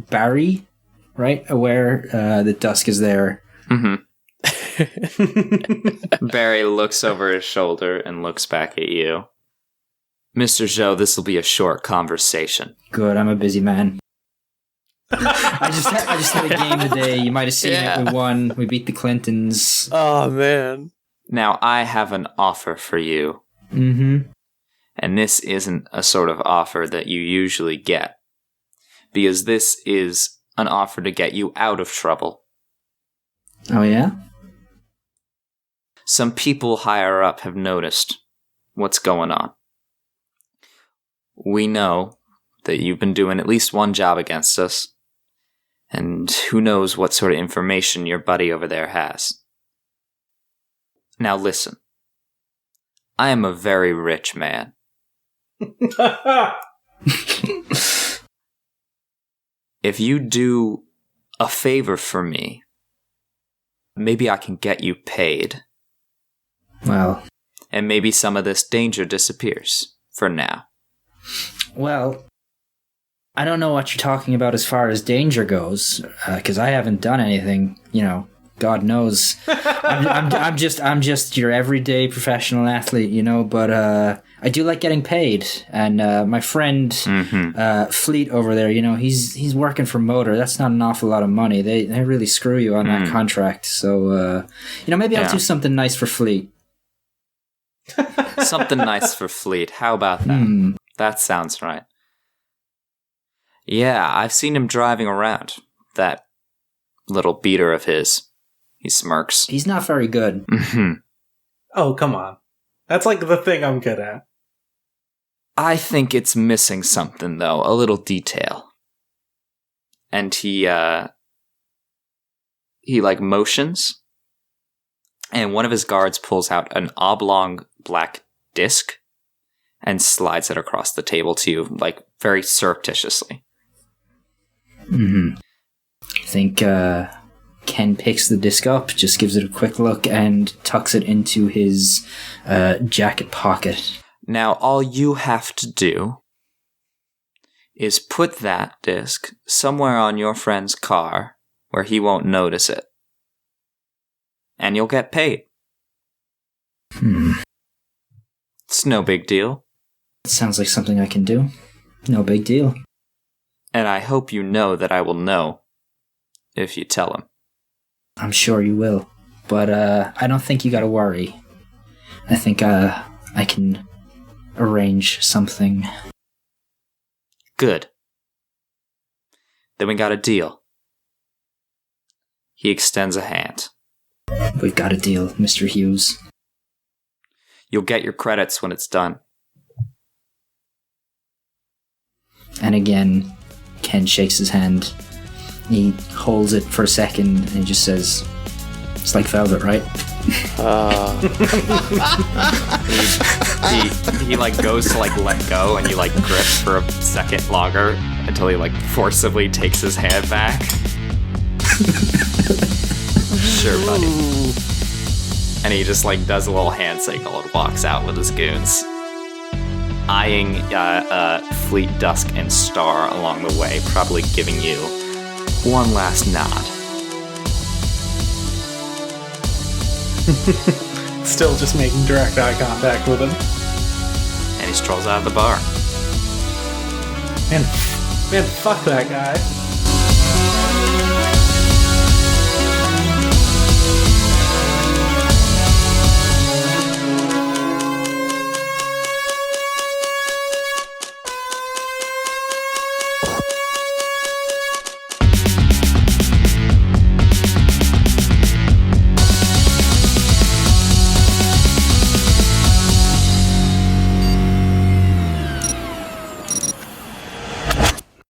Barry, right, aware that Dusk is there. Mm-hmm. Barry looks over his shoulder and looks back at you. "Mr. Zhou, this will be a short conversation." Good, I'm a busy man. I just had a game today. You might have seen it. We won. We beat the Clintons. Oh, man. Now, I have an offer for you. Mm-hmm. And this isn't a sort of offer that you usually get. Because this is an offer to get you out of trouble. Oh, yeah? Some people higher up have noticed what's going on. We know that you've been doing at least one job against us, and who knows what sort of information your buddy over there has. Now listen, I am a very rich man. If you do a favor for me, maybe I can get you paid. Well, and maybe some of this danger disappears for now. Well, I don't know what you're talking about as far as danger goes, because I haven't done anything. God knows. I'm just your everyday professional athlete, But I do like getting paid, and my friend Fleet over there, he's working for Motor. That's not an awful lot of money. They really screw you on that contract. So maybe I'll do something nice for Fleet. Something nice for Fleet. How about that? That sounds right. Yeah, I've seen him driving around. That little beater of his. He smirks. He's not very good. Oh, come on. That's like the thing I'm good at. I think it's missing something, though. A little detail. And he motions. And one of his guards pulls out an oblong black disc and slides it across the table to you, very surreptitiously. I think Ken picks the disc up, just gives it a quick look, and tucks it into his jacket pocket. Now, all you have to do is put that disc somewhere on your friend's car where he won't notice it. And you'll get paid. It's no big deal. It sounds like something I can do. No big deal. And I hope you know that I will know if you tell him. I'm sure you will. But I don't think you gotta worry. I think I can arrange something. Good. Then we got a deal. He extends a hand. We've got a deal, Mr. Hughes. You'll get your credits when it's done. And again, Ken shakes his hand. He holds it for a second and he just says, "It's like velvet, right?" He goes to let go, and you grip for a second longer until he forcibly takes his hand back. Sure, buddy. And he just does a little hand signal and walks out with his goons, eyeing Fleet, Dusk, and Star along the way, probably giving you one last nod. Still just making direct eye contact with him. And he strolls out of the bar. Man, fuck that guy.